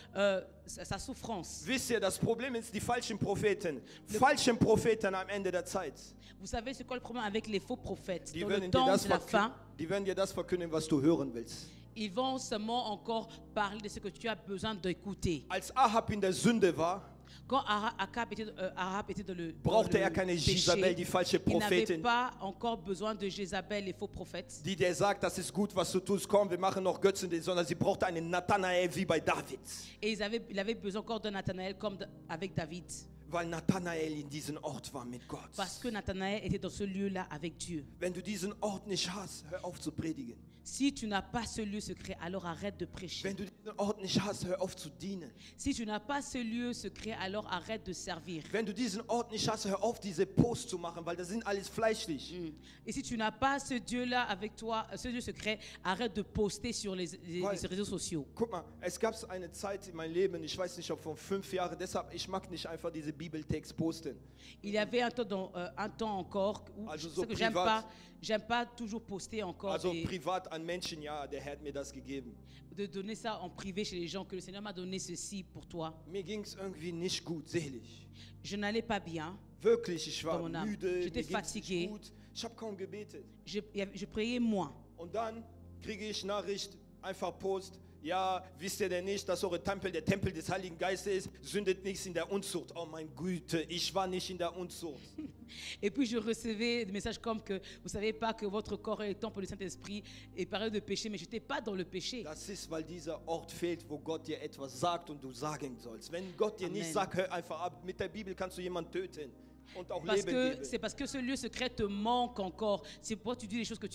sa souffrance. Wisst ihr, das Problem ist die falschen Propheten. Falschen Propheten am Ende der Zeit. Vous savez, c'est quoi le problème avec les faux prophètes? Die Dans werden le dir temps das de la fin, die werden dir das verkünden, was du hören willst. ils vont seulement encore parler de ce que tu as besoin d'écouter. Als Ahab in der Sünde war, Quand Ahab était dans le brauchte er keine péché, Jezabel, die falsche il n'avait Prophetin, pas encore besoin de Jézabel, les faux prophètes. die der sagt, das ist gut, was du tust, komm, wir machen noch Götzen, sondern sie brauchte einen Nathanael wie bei David. Et il avait besoin encore de Nathanaël comme avec David. Weil Nathanael in diesem Ort war mit Gott. Parce que Nathanaël était dans ce lieu-là avec Dieu. Wenn du diesen Ort nicht hast, hör auf zu predigen. Si tu n'as pas ce lieu secret, alors arrête de prêcher. Wenn du diesen Ort nicht hast, hör auf zu dienen. Si tu n'as pas ce lieu secret, alors arrête de servir. Wenn du diesen Ort nicht hast, hör auf, diese Posts zu machen, weil das sind alles fleischlich. Et si tu n'as pas ce Dieu-là avec toi, ce Dieu secret, arrête de poster sur les réseaux sociaux. Guck mal, es gab eine Zeit in meinem Leben, ich weiß nicht, ob von 5 Jahren, deshalb, ich mag nicht einfach diese Bibeltext posten. Il y avait un temps encore où Also ce so que privat. j'aime pas toujours poster encore Also privat an Menschen, ja, der Herr hat mir das gegeben. de donner ça en privé chez les gens, que le Seigneur m'a donné ceci pour toi. Mir ging es irgendwie nicht gut, seelisch. Je n'allais pas bien. Wirklich, ich war Dans mon âme. müde, mir J'étais ging's fatigué. nicht gut. Ich habe kaum gebetet. Je priais moins. Und dann kriege ich Nachricht, einfach Post. Ja, wisst ihr denn nicht, dass eure Tempel der Tempel des Heiligen Geistes ist? Sündet nichts in der Unzucht. Oh mein Güte, ich war nicht in der Unzucht. Et puis je recevais des messages comme que vous savez pas que votre corps est le temple du Saint-Esprit et parlait de péché, mais je n'étais pas dans le péché. Das ist, weil dieser Ort fehlt, wo Gott dir etwas sagt und du sagen sollst. Wenn Gott dir Amen. nicht sagt, hör einfach ab. Mit der Bibel kannst du jemanden töten und auch Parce Leben que geben. c'est parce que ce lieu secret te manque encore. C'est pourquoi tu dis les choses que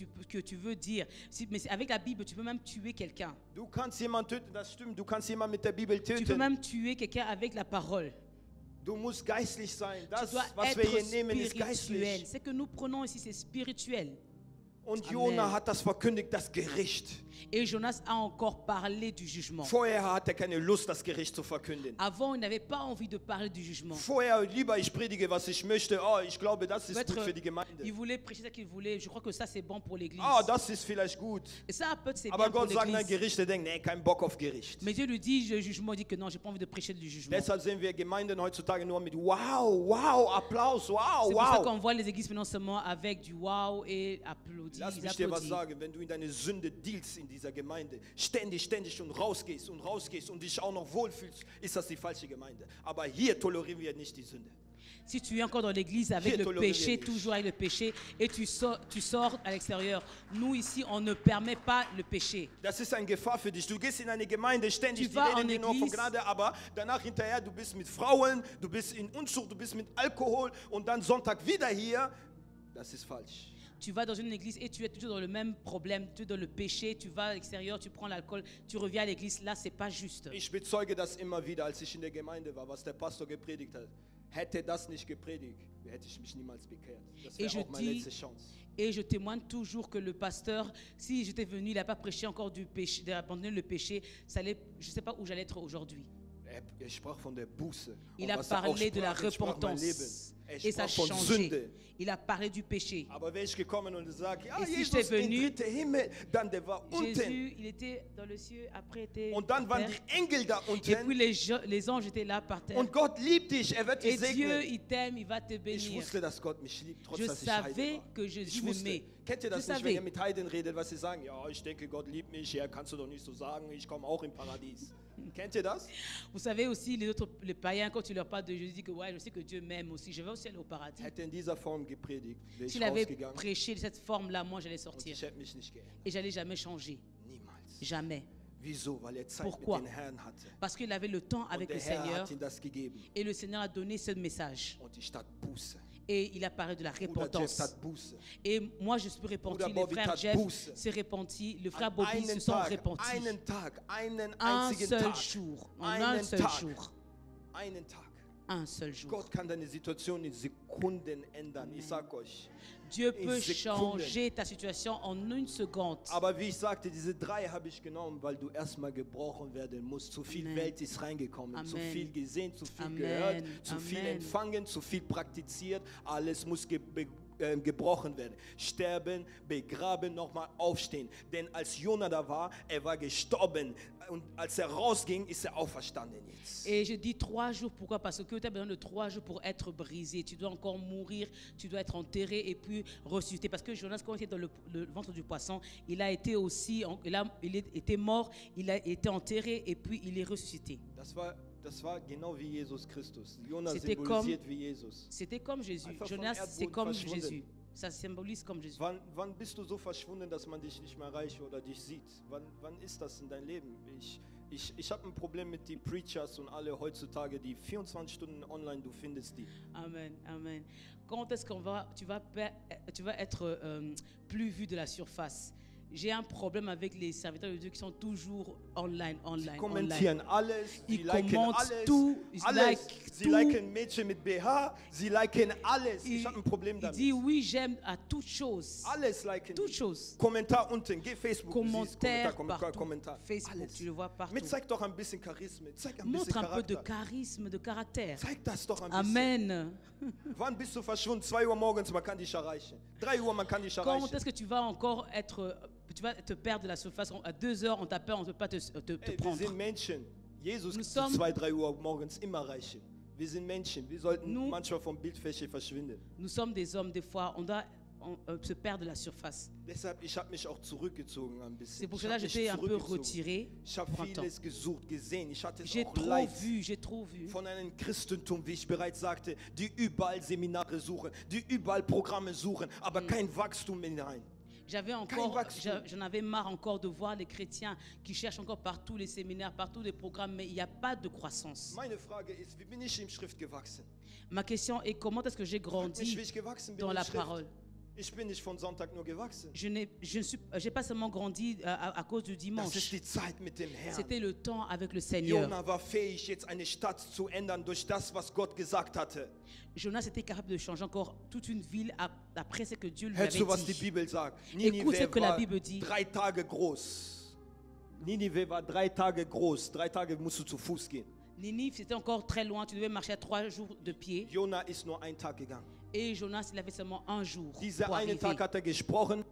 tu veux dire. Mais avec la Bible, tu peux même tuer quelqu'un. Du kannst jemanden töten, das stimmt. Du kannst jemanden mit der Bibel Tu peux töten. même tuer quelqu'un avec la parole. Du musst geistlich sein. Tu Das, dois was wir hier nehmen, ist être spirituel. geistlich. Ce que nous prenons ici, c'est spirituel. Und Amen. Jona hat das verkündigt, das Gericht. Et Jonas a encore parlé du jugement. Vorher hatte er keine Lust, das Gericht zu verkünden. Avant, il n'avait pas envie de parler du jugement. Vorher lieber, ich predige, was ich möchte. Oh, ich glaube, das ist gut Peut-être, für die il Gemeinde. voulait prêcher ce qu'il voulait. Je crois que ça, c'est bon pour l'église. Ah, das ist vielleicht gut. Et ça, peut-être, c'est Aber bien pour Gott sagt, nein, l'église. Gericht, er denkt, nee, kein Bock auf Gericht. Mais Dieu lui dit, le jugement, il dit que non, j'ai pas envie de prêcher du jugement. Deshalb sehen wir Gemeinden heutzutage nur mit Wow, wow, Applaus, wow, C'est pour ça wow. qu'on voit les églises maintenant seulement avec du wow et applaudis. Lass Ils mich dir was applaudissent. sagen, wenn du in deine Sünde dealst in dieser Gemeinde, ständig und rausgehst und dich auch noch wohlfühlst, ist das die falsche Gemeinde. Aber hier tolerieren wir nicht die Sünde. Si tu es encore dans l'église avec Hier le tolerieren péché, wir nicht. toujours avec le péché, et tu sors à l'extérieur, nous ici, on ne permet pas le péché. Das ist eine Gefahr für dich. Du gehst in eine Gemeinde ständig, Tu die vas reden en dir nur von Église. Gnade, aber danach hinterher, du bist mit Frauen, du bist in Unzucht, du bist mit Alkohol und dann Sonntag wieder hier. Das ist falsch. Tu vas dans une église et tu es toujours dans le même problème, tu es dans le péché, tu vas à l'extérieur, tu prends l'alcool, tu reviens à l'église, là, c'est pas juste. Ich bezeuge das immer wieder, als ich in der Gemeinde war, was der Pastor gepredigt hat. Hätte das nicht gepredigt, hätte ich mich niemals bekehrt. Das wäre auch meine letzte Chance. Et je témoigne toujours que le pasteur, si j'étais venu, il n'a pas prêché encore du péché, d'abandonner le péché, ça allait, je ne sais pas où j'allais être aujourd'hui. Er sprach von der Buße. Il Und a was er auch parlé de la sprach, sprach mein Leben. repentance. Er Et ça a sprach von changé. Sünde. Il a parlé du péché. Aber wäre ich gekommen und gesagt, ja, Et si Jesus j'étais in venu, dritte Himmel, dann der war unten. Jésus, il était dans le ciel, après était Und dann sur waren terre. die Engel da Et puis unten. les anges étaient là par terre. Und Gott liebt dich, er wird Et dich Dieu, segnen. il t'aime, il va te Ich bénir. wusste, dass Gott mich liebt, trotz Je dass ich Heide savais war. que Ich Jésus wusste. m'aimait. Kennt ihr das Je nicht, wenn ihr savais. mit Heiden redet, was sie sagen? Ja, ich denke, Gott liebt mich. Ja, kannst du doch nicht so sagen. Ich komme auch im Paradies. Kennt ihr das? Vous savez aussi, les païens, quand tu leur parles de Jésus, disent que ouais, je sais que Dieu m'aime aussi, je vais aussi aller au paradis. Hätte in dieser Form gepredigt, wäre ich S'il avait rausgegangen prêché de cette forme-là, moi j'allais und sortir. ich hätte mich nicht geändert. Et j'allais jamais changer. Niemals. Jamais. Wieso? Weil er Zeit Pourquoi? mit dem Herrn hatte. Parce qu'il avait le temps Und avec der le Herr Seigneur hat ihm das gegeben. et le Seigneur a donné ce message. Und die Stadt Buße. Et il a parlé de la Bruder Jeff repentance. hat Buße. Et moi je suis repenti, Bruder le Bobby frère tat Jeff Buße. s'est repenti, le frère An Bobby se sont repentis. einen Tag, einen Un einzigen seul Tag. jour, en un Einen seul Tag. jour, Einen Tag. un seul jour. Gott kann deine Situation in Sekunden ändern. Ich sag euch. Dieu in peut Sekunden. changer ta situation en une seconde. Aber wie ich sagte, diese 3 habe ich genommen, weil du erstmal gebrochen werden musst. Zu viel Amen. Welt ist reingekommen, Amen. zu viel gesehen, zu viel Amen. gehört, zu viel Amen. empfangen, zu viel praktiziert. Alles muss gebrochen werden. Sterben, begraben, nochmal aufstehen. Denn als Jona da war, er war gestorben. Und als er rausging, ist er auferstanden jetzt. Et je dis 3 jours, pourquoi? Parce que tu as besoin de 3 jours pour être brisé. Tu dois encore mourir, tu dois être enterré et puis ressusciter. Parce que Jonas, quand il était dans le ventre du poisson, il a été aussi, il était mort, il a été enterré et puis il est ressuscité. Das war genau wie Jesus Christus. Jona C'était symbolisiert wie Jesus. C'était comme Jésus. Einfach vom Jonas, c'est Erdboden comme verschwunden. Jésus. Ça symbolise comme Jésus. Wann bist du so verschwunden, dass man dich nicht mehr erreicht oder dich sieht? Wann ist das in deinem Leben? Ich habe ein Problem mit den Preachers und alle heutzutage, die 24 Stunden online, du findest die. Amen, amen. Quand est-ce tu vas être plus vu de la surface? J'ai un problème avec les serviteurs de Dieu qui sont toujours online. Sie kommentieren alles, sie Ils liken commentent alles, tout, ils alles. Sie tout. liken Mädchen mit BH, sie liken alles. Ich habe ein Problem Il damit. dit oui, j'aime à toute chose. Alles liken. Toute die. chose. Kommentar unten, geh Facebook, du siehst Commentaire Kommentar, partout. Kommentar. Facebook, Alles. tu le vois partout. Mir zeig doch ein bisschen Charisme, zeig ein bisschen Montre un peu de Charakter. charisme, de caractère. Zeig das doch ein bisschen. Amen. Wann bist du verschwunden? 2 Uhr morgens, man kann dich erreichen. 3 Uhr, man kann dich Quand erreichen. est-ce que tu vas encore tu vas te perdre de la surface? À 2 heures, on t'appelle, on ne peut pas te Hey, wir prendre. sind Menschen. Jesus Nous zu sommes- 2, 3 Uhr morgens immer erreichen. Wir sind Menschen. Wir sollten Nous- manchmal vom Bildfläche verschwinden. Nous sommes des hommes, des fois, on doit se perdre de la surface. Deshalb, ich habe mich auch zurückgezogen ein C'est bisschen. pour Ich cela habe que mich j'étais un peu zurückgezogen. retiré Ich habe pour un temps. vieles gesucht, gesehen. Ich hatte es J'ai auch trop leid vu, j'ai trop vu. von einem Christentum, wie ich bereits sagte, die überall Seminare suchen, die überall Programme suchen, aber kein Wachstum hinein. J'en avais marre encore de voir les chrétiens qui cherchent encore partout les séminaires, partout les programmes, mais il n'y a pas de croissance. Meine Frage ist, wie bin ich in Schrift gewachsen? Ma question est comment est-ce que j'ai Frag mich, grandi wie ich gewachsen bin dans in la Schrift. parole? Ich bin nicht von Sonntag nur gewachsen. J'ai pas seulement grandi à cause du Das ist dimanche. die Zeit mit dem Herrn. C'était le temps avec le Seigneur. Jona war fähig, jetzt eine Stadt zu ändern durch das, was Gott gesagt hatte. Jonas était capable de changer encore toute une ville après ce que Dieu lui Hörst avait du, was die dit. Bibel sagt? Écoute ce Ninive que la war Bible dit. 3 Tage groß. Ninive war 3 Tage groß. 3 Tage musst du zu Fuß gehen. Ninive, c'était encore très loin. Tu devais marcher à 3 jours de pied. Jona ist nur 1 Tag gegangen. Et Jonas, il avait seulement un jour Dieser pour eine arriver. Tag hat gesprochen,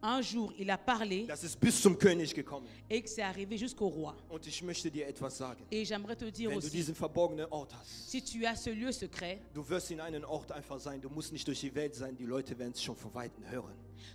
Un jour, il a parlé das ist bis zum König gekommen. et que c'est arrivé jusqu'au roi. Und ich möchte dir etwas sagen. Et j'aimerais te dire Wenn du aussi, diesen verborgenen Ort hast, si tu as ce lieu secret, du wirst in einen Ort einfach sein. Du musst nicht durch die Welt sein. Die Leute werden es schon von Weitem hören.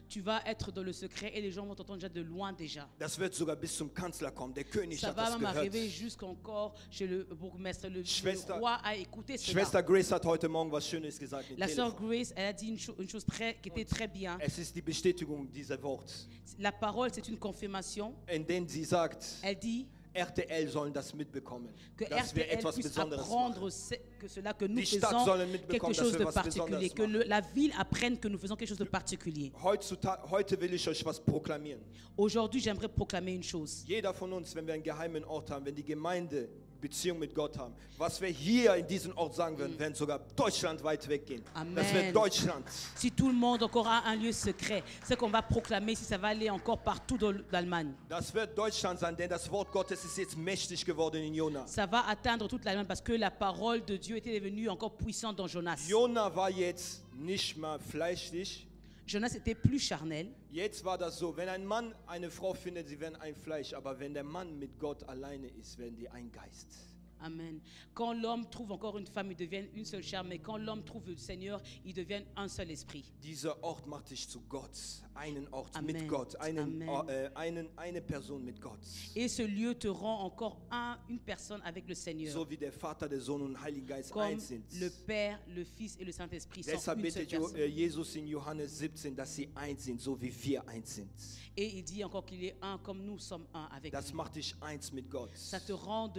tu vas être dans le secret et les gens vont t'entendre déjà de loin déjà. Das wird sogar bis zum Kanzler kommen. Der König Ça hat va das même gehört. arriver jusqu'encore chez le bourgmestre. Le Schwester- roi a écouté cela. Schwester Grace hat heute Morgen was Schönes gesagt. Mit La sœur Telefon. Grace, elle a dit une chose qui était très bien. Es ist die Bestätigung dieser Wort, La parole, c'est une confirmation. in dem sie sagt, Elle dit RTL sollen das mitbekommen, que dass wir RTL etwas puisse Besonderes apprendre machen. que cela que nous Die Stadt faisons sollen mitbekommen, quelque dass chose wir de was particulier, Besonderes que machen. la ville apprenne que nous faisons quelque chose de particulier. Heute will ich euch was proklamieren. Aujourd'hui, j'aimerais proclamer une chose. Jeder von uns, wenn wir einen geheimen Ort haben, wenn die Gemeinde Beziehung mit Gott haben, was wir hier in diesem Ort sagen würden, werden sogar deutschlandweit weggehen. Amen. Das wird Deutschland. Si tout le monde encore a un lieu secret, ce qu'on va proclamer, si ça va aller encore partout dans l'Allemagne. Das wird Deutschland sein, denn das Wort Gottes ist jetzt mächtig geworden in Jona. Ça va atteindre toute l'Allemagne parce que la parole de Dieu était devenue encore puissante dans Jonas. Jona war jetzt nicht mehr fleischlich. Jonas était plus charnel. Jetzt war das so, wenn ein Mann eine Frau findet, sie werden ein Fleisch, aber wenn der Mann mit Gott alleine ist, werden die ein Geist. Amen. Quand l'homme trouve encore une femme, ils deviennent une seule chair. Mais quand l'homme trouve le Seigneur, ils deviennent un seul esprit. Dieser Ort macht dich zu Gott, einen Ort Amen. mit Gott, Amen. eine Person mit Gott. Et ce lieu te rend encore une personne avec le Seigneur. So wie der Vater, der Sohn und Heiliger Geist Comme eins sind. le Père, le Fils et le Saint-Esprit sont Deshalb une seule bittet personne. Jesus in Johannes 17, dass sie eins sind, so wie wir eins sind. Et il dit encore qu'il est un comme nous sommes un avec Das lui. macht dich eins mit Gott. Ça te rend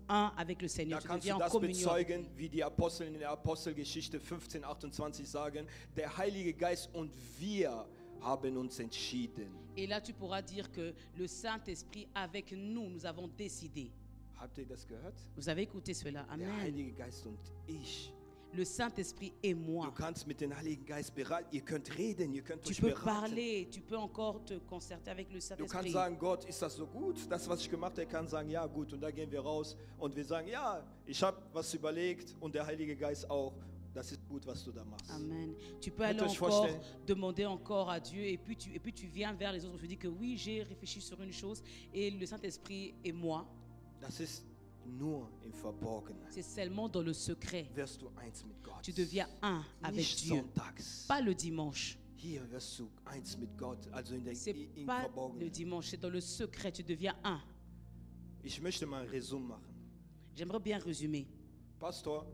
un avec le Da Seigneur. Tu kannst deviens du en das communion. bezeugen, wie die Apostel in der Apostelgeschichte 15, 28 sagen, der Heilige Geist und wir haben uns entschieden. Et là, tu pourras dire que le Saint-Esprit avec nous, nous avons décidé. Habt ihr das gehört? Vous avez écouté cela. Der Amen. Heilige Geist und ich. Le Saint-Esprit et Du moi. kannst mit dem Heiligen Geist beraten, ihr könnt reden, ihr könnt Tu euch peux beraten. parler, tu peux encore te concerter avec le Du kannst Saint-Esprit. sagen, Gott, ist das so gut? Das, was ich gemacht habe, er kann sagen, ja, gut. Und da gehen wir raus und wir sagen, ja, ich habe was überlegt und der Heilige Geist auch. Das ist gut, was du da machst. Amen. Tu peux Könnt aller ihr euch encore vorstellen? demander encore à Dieu et puis tu viens vers les autres. Tu dis que oui, j'ai réfléchi sur une chose et le Saint-Esprit et moi, Das ist nur im Verborgenen. c'est seulement dans le secret. Wirst du eins mit Gott. Tu deviens un avec Nicht Dieu. sonntags. Pas le dimanche. Hier wirst du eins mit Gott, also im C'est pas le Verborgenen. dimanche, c'est dans le secret. Tu deviens un. Ich möchte mal ein Resümee machen. J'aimerais bien résumer. Pastor,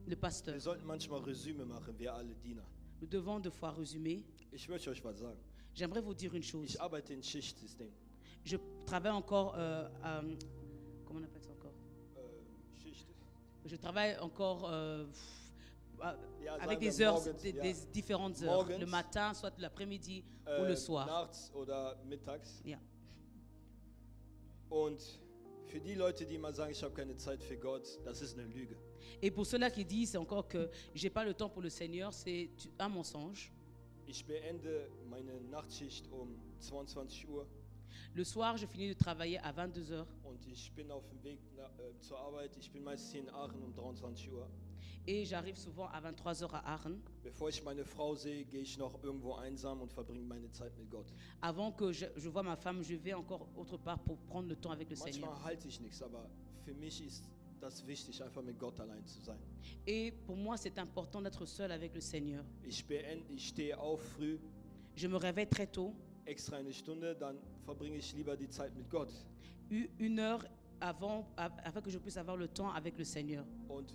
Le pasteur, wir sollten manchmal Resümee machen, wir alle Diener. nous devons deux fois résumer. Ich möchte euch was sagen. J'aimerais vous dire une chose. Ich arbeite im Schichtsystem. Je travaille encore, comment on appelle ça encore? Schicht. Je travaille encore Ja, avec sagen des wir heures, morgens, des ja. différentes heures. Morgens. Le matin, soit l'après-midi ou le soir. Nachts oder mittags. Ja. Und für die Leute, die immer sagen, ich habe keine Zeit für Gott, das ist eine Lüge. Et pour ceux-là qui disent encore que j'ai pas le temps pour le Seigneur, c'est un mensonge. Ich beende meine Nachtschicht um 22 Uhr Le soir, je finis de travailler à 22 heures und ich bin auf dem Weg zur Arbeit. Ich bin meistens hier in Aachen um 23 Uhr. et j'arrive souvent à 23 heures à Aachen. Bevor ich meine Frau sehe, gehe ich noch irgendwo einsam und verbringe meine Zeit mit Gott. Avant que je vois ma femme, je vais encore autre part pour prendre le temps avec le Seigneur. Manchmal halte ich nichts, aber für mich ist das wichtig, einfach mit Gott allein zu sein. Et pour moi, c'est important d'être seul avec le Seigneur. Ich stehe auf früh, Je me réveille très tôt, extra eine Stunde, dann verbringe ich lieber die Zeit mit Gott. une heure avant que je puisse avoir le temps avec le Seigneur. Und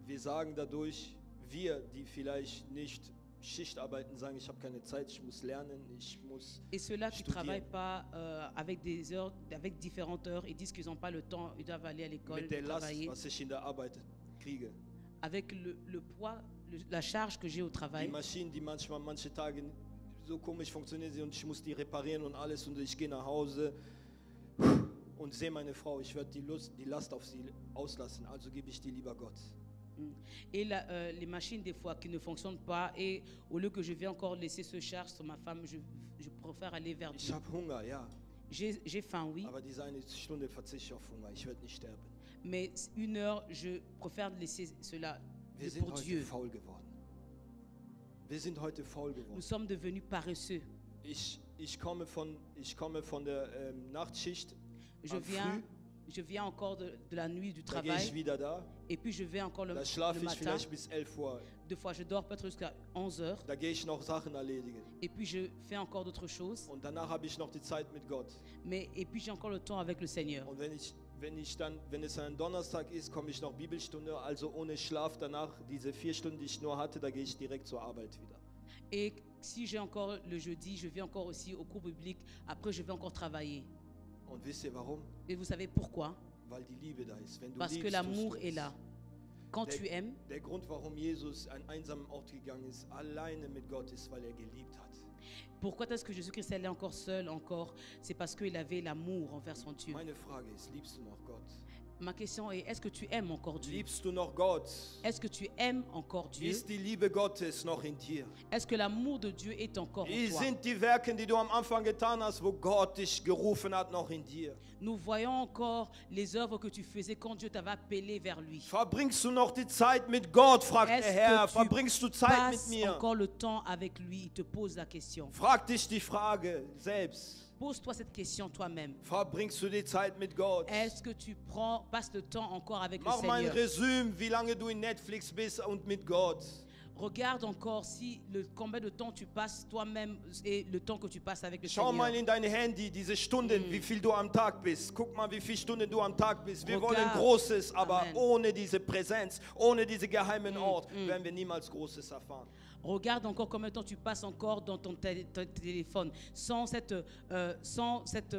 wir sagen dadurch, wir, die vielleicht nicht Schichtarbeiten, sagen, ich habe keine Zeit, ich muss lernen, ich muss Et ceux-là qui ne studieren. travaillent pas avec des heures, avec différentes heures, ils disent qu'ils n'ont pas le temps, ils doivent aller à l'école, Mit der Last, travailler. was ich in der Arbeit kriege. Avec le poids, la charge que j'ai au Die travail. Maschinen, die manchmal manche Tage so komisch funktionieren sie und ich muss die reparieren und alles und ich gehe nach Hause und sehe meine Frau, ich werde die Last auf sie auslassen, also gebe ich die lieber Gott. Et les machines des fois qui ne fonctionnent pas, et au lieu que je vais encore laisser ce charge sur ma femme, je préfère aller vers Ich Dieu. habe Hunger, ja, J'ai faim, oui, aber diese eine Stunde verzichte ich auf Hunger, ich werde nicht sterben. mais 1 heure, je préfère laisser cela Wir sind pour heute Dieu. faul geworden. Wir sind heute faul geworden. Nous sommes devenus paresseux. Ich komme von der Nachtschicht Je am viens, Früh, je viens encore de la nuit du da gehe ich travail, wieder da, et puis je vais encore le da schlafe ich matin. vielleicht bis 11 Uhr, 2 fois, je dors peut-être jusqu'à 11 heures, da gehe ich noch Sachen erledigen. et puis je fais encore d'autres choses, Und danach habe ich noch die Zeit mit Gott. et puis j'ai encore le temps avec le Seigneur. Und wenn es ein Donnerstag ist, komme ich noch Bibelstunde, also ohne Schlaf danach, diese 4 Stunden, die ich nur hatte, da gehe ich direkt zur Arbeit wieder. Et si j'ai encore le jeudi, je vais encore aussi au cours biblique, après je vais encore travailler. Und wisst ihr warum? Et vous savez pourquoi? Weil die Liebe da ist. Wenn du Parce que liebst, l'amour tust du est es. là. Quand tu aimes, Der Grund, warum Jesus an einen einsamen Ort gegangen ist, alleine mit Gott, ist, weil er geliebt hat. pourquoi est-ce que Jésus-Christ allait encore seul encore? C'est parce qu'il avait l'amour envers son Dieu. Meine Frage ist, liebst du noch Gott? Ma question est, est-ce que tu aimes encore Dieu? Liebst du noch Gott? Est-ce que tu aimes encore Dieu? Ist die Liebe Gottes noch in dir? Est-ce que l'amour de Dieu est encore en Wie toi? sind die Werke, die du am Anfang getan hast, wo Gott dich gerufen hat, noch in dir? Nous voyons encore les œuvres que tu faisais quand Dieu t'avait appelé vers lui. Verbringst du noch die Zeit mit Gott, fragt der Est-ce Herr. que Verbringst du tu Zeit mit passes mir? encore le temps avec lui? Il te pose la question. Frag dich die Frage selbst. Pose-toi cette question toi-même. Verbringst du die Zeit mit Gott? Est-ce que tu passes le temps encore avec le Mach mal ein Seigneur? Resümee, wie lange du in Netflix bist und mit Gott. Regarde encore combien de temps tu passes toi-même et le temps que tu passes avec le Schau mal Seigneur. in dein Handy, diese Stunden, wie viel du am Tag bist. Guck mal, wie viele Stunden du am Tag bist. Wir wollen Regarde. Großes, aber Amen. ohne diese Präsenz, ohne diesen geheimen Ort, werden wir niemals Großes erfahren. Regarde encore combien de temps tu passes encore dans ton téléphone. Sans cette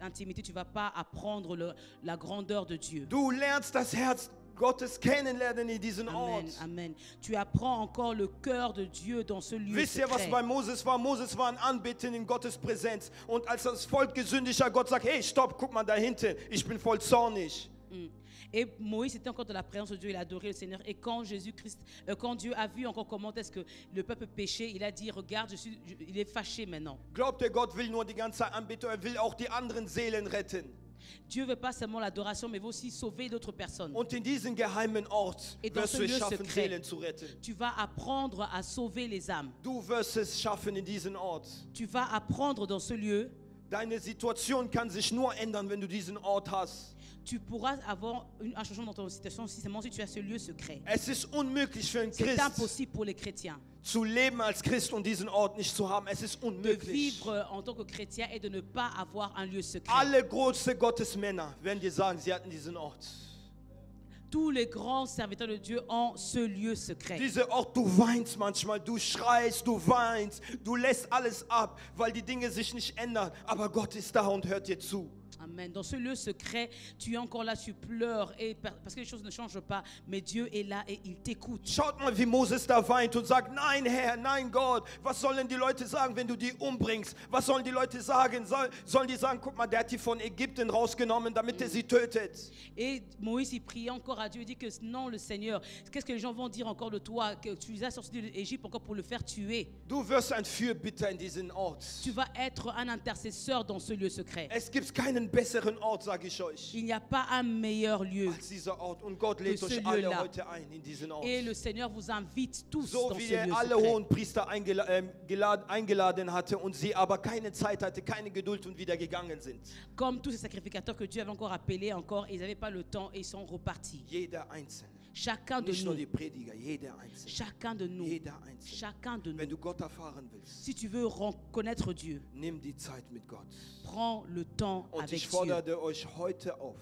intimité, tu ne vas pas apprendre la grandeur de Dieu. Du lernst das Herz Gottes kennenlernen in diesem Amen, Ort. amen. Tu apprends encore le cœur de Dieu dans ce lieu Wisst ihr, was secret. bei Moses war? Moses war ein Anbeten in Gottes Präsenz. Und als das Volk gesündigt hat, Gott sagt, hey, stopp, guck mal da hinten, ich bin voll zornig. Et Moïse était encore dans la présence de Dieu, il a adoré le Seigneur. Et quand quand Dieu a vu encore comment est-ce que le peuple péchait, il a dit, regarde, il est fâché maintenant. Glaubt ihr, Gott will nur die ganze Zeit Anbetung, er will auch die anderen Seelen retten. Dieu ne veut pas seulement l'adoration, mais veut aussi sauver d'autres personnes. Und in diesem geheimen Ort Et dans wirst ce du es lieu schaffen, secret. Seelen zu retten. Tu vas apprendre à sauver les âmes. Du wirst es schaffen in diesem Ort. Tu vas apprendre dans ce lieu. Deine Situation kann sich nur ändern, wenn du diesen Ort hast. Tu pourras avoir un changement dans ton situation seulement si tu as ce lieu secret. Es ist unmöglich für einen C'est Christ impossible pour les chrétiens zu leben als Christ und diesen Ort nicht zu haben. Es ist de unmöglich. vivre en tant que chrétien et de ne pas avoir un lieu secret. Alle große Gottesmänner werden dir sagen, sie hatten diesen Ort. Tous les grands serviteurs de Dieu ont ce lieu secret. Dieser Ort, du weinst manchmal, du schreist, du weinst, du lässt alles ab, weil die Dinge sich nicht ändern. Aber Gott ist da und hört dir zu. Amen. Dans ce lieu secret, tu es encore là, tu pleures et parce que les choses ne changent pas, mais Dieu est là et il t'écoute. Schaut mal, wie Moses da weint und sagt, nein Herr, nein Gott, was sollen die Leute sagen, wenn du die umbringst? Was sollen die Leute sagen? Sollen die sagen, guck mal, der hat die von Ägypten rausgenommen, damit er sie tötet? Et Moïse, il prie encore à Dieu, il dit que non, le Seigneur, qu'est-ce que les gens vont dire encore de toi, que tu les as sortis de l'Égypte encore pour le faire tuer? Du wirst ein Fürbitter in diesen Ort. Tu vas être un intercesseur dans ce lieu secret. Es gibt keinen besseren Ort, sage ich euch, Il n'y a pas un meilleur lieu. als dieser Ort. Und Gott lädt ce euch alle lieu-là. heute ein in diesen Ort. Et le Seigneur vous invite tous So dans wie ce er lieu alle secret. hohen Priester eingeladen hatte und sie aber keine Zeit hatte, keine Geduld und wieder gegangen sind. Comme tous ces sacrificateurs que Dieu avait encore appelés encore, ils n'avaient pas le temps et ils sont repartis. Jeder Einzelne. Chacun de Nicht nur nous, die Prediger, jeder Einzelne. chacun de nous, Jeder Einzelne. chacun de Wenn nous. du Gott erfahren willst, Si tu veux connaître Dieu, nimm die Zeit mit Gott. prends le temps Und avec ich Dieu. fordere euch heute auf,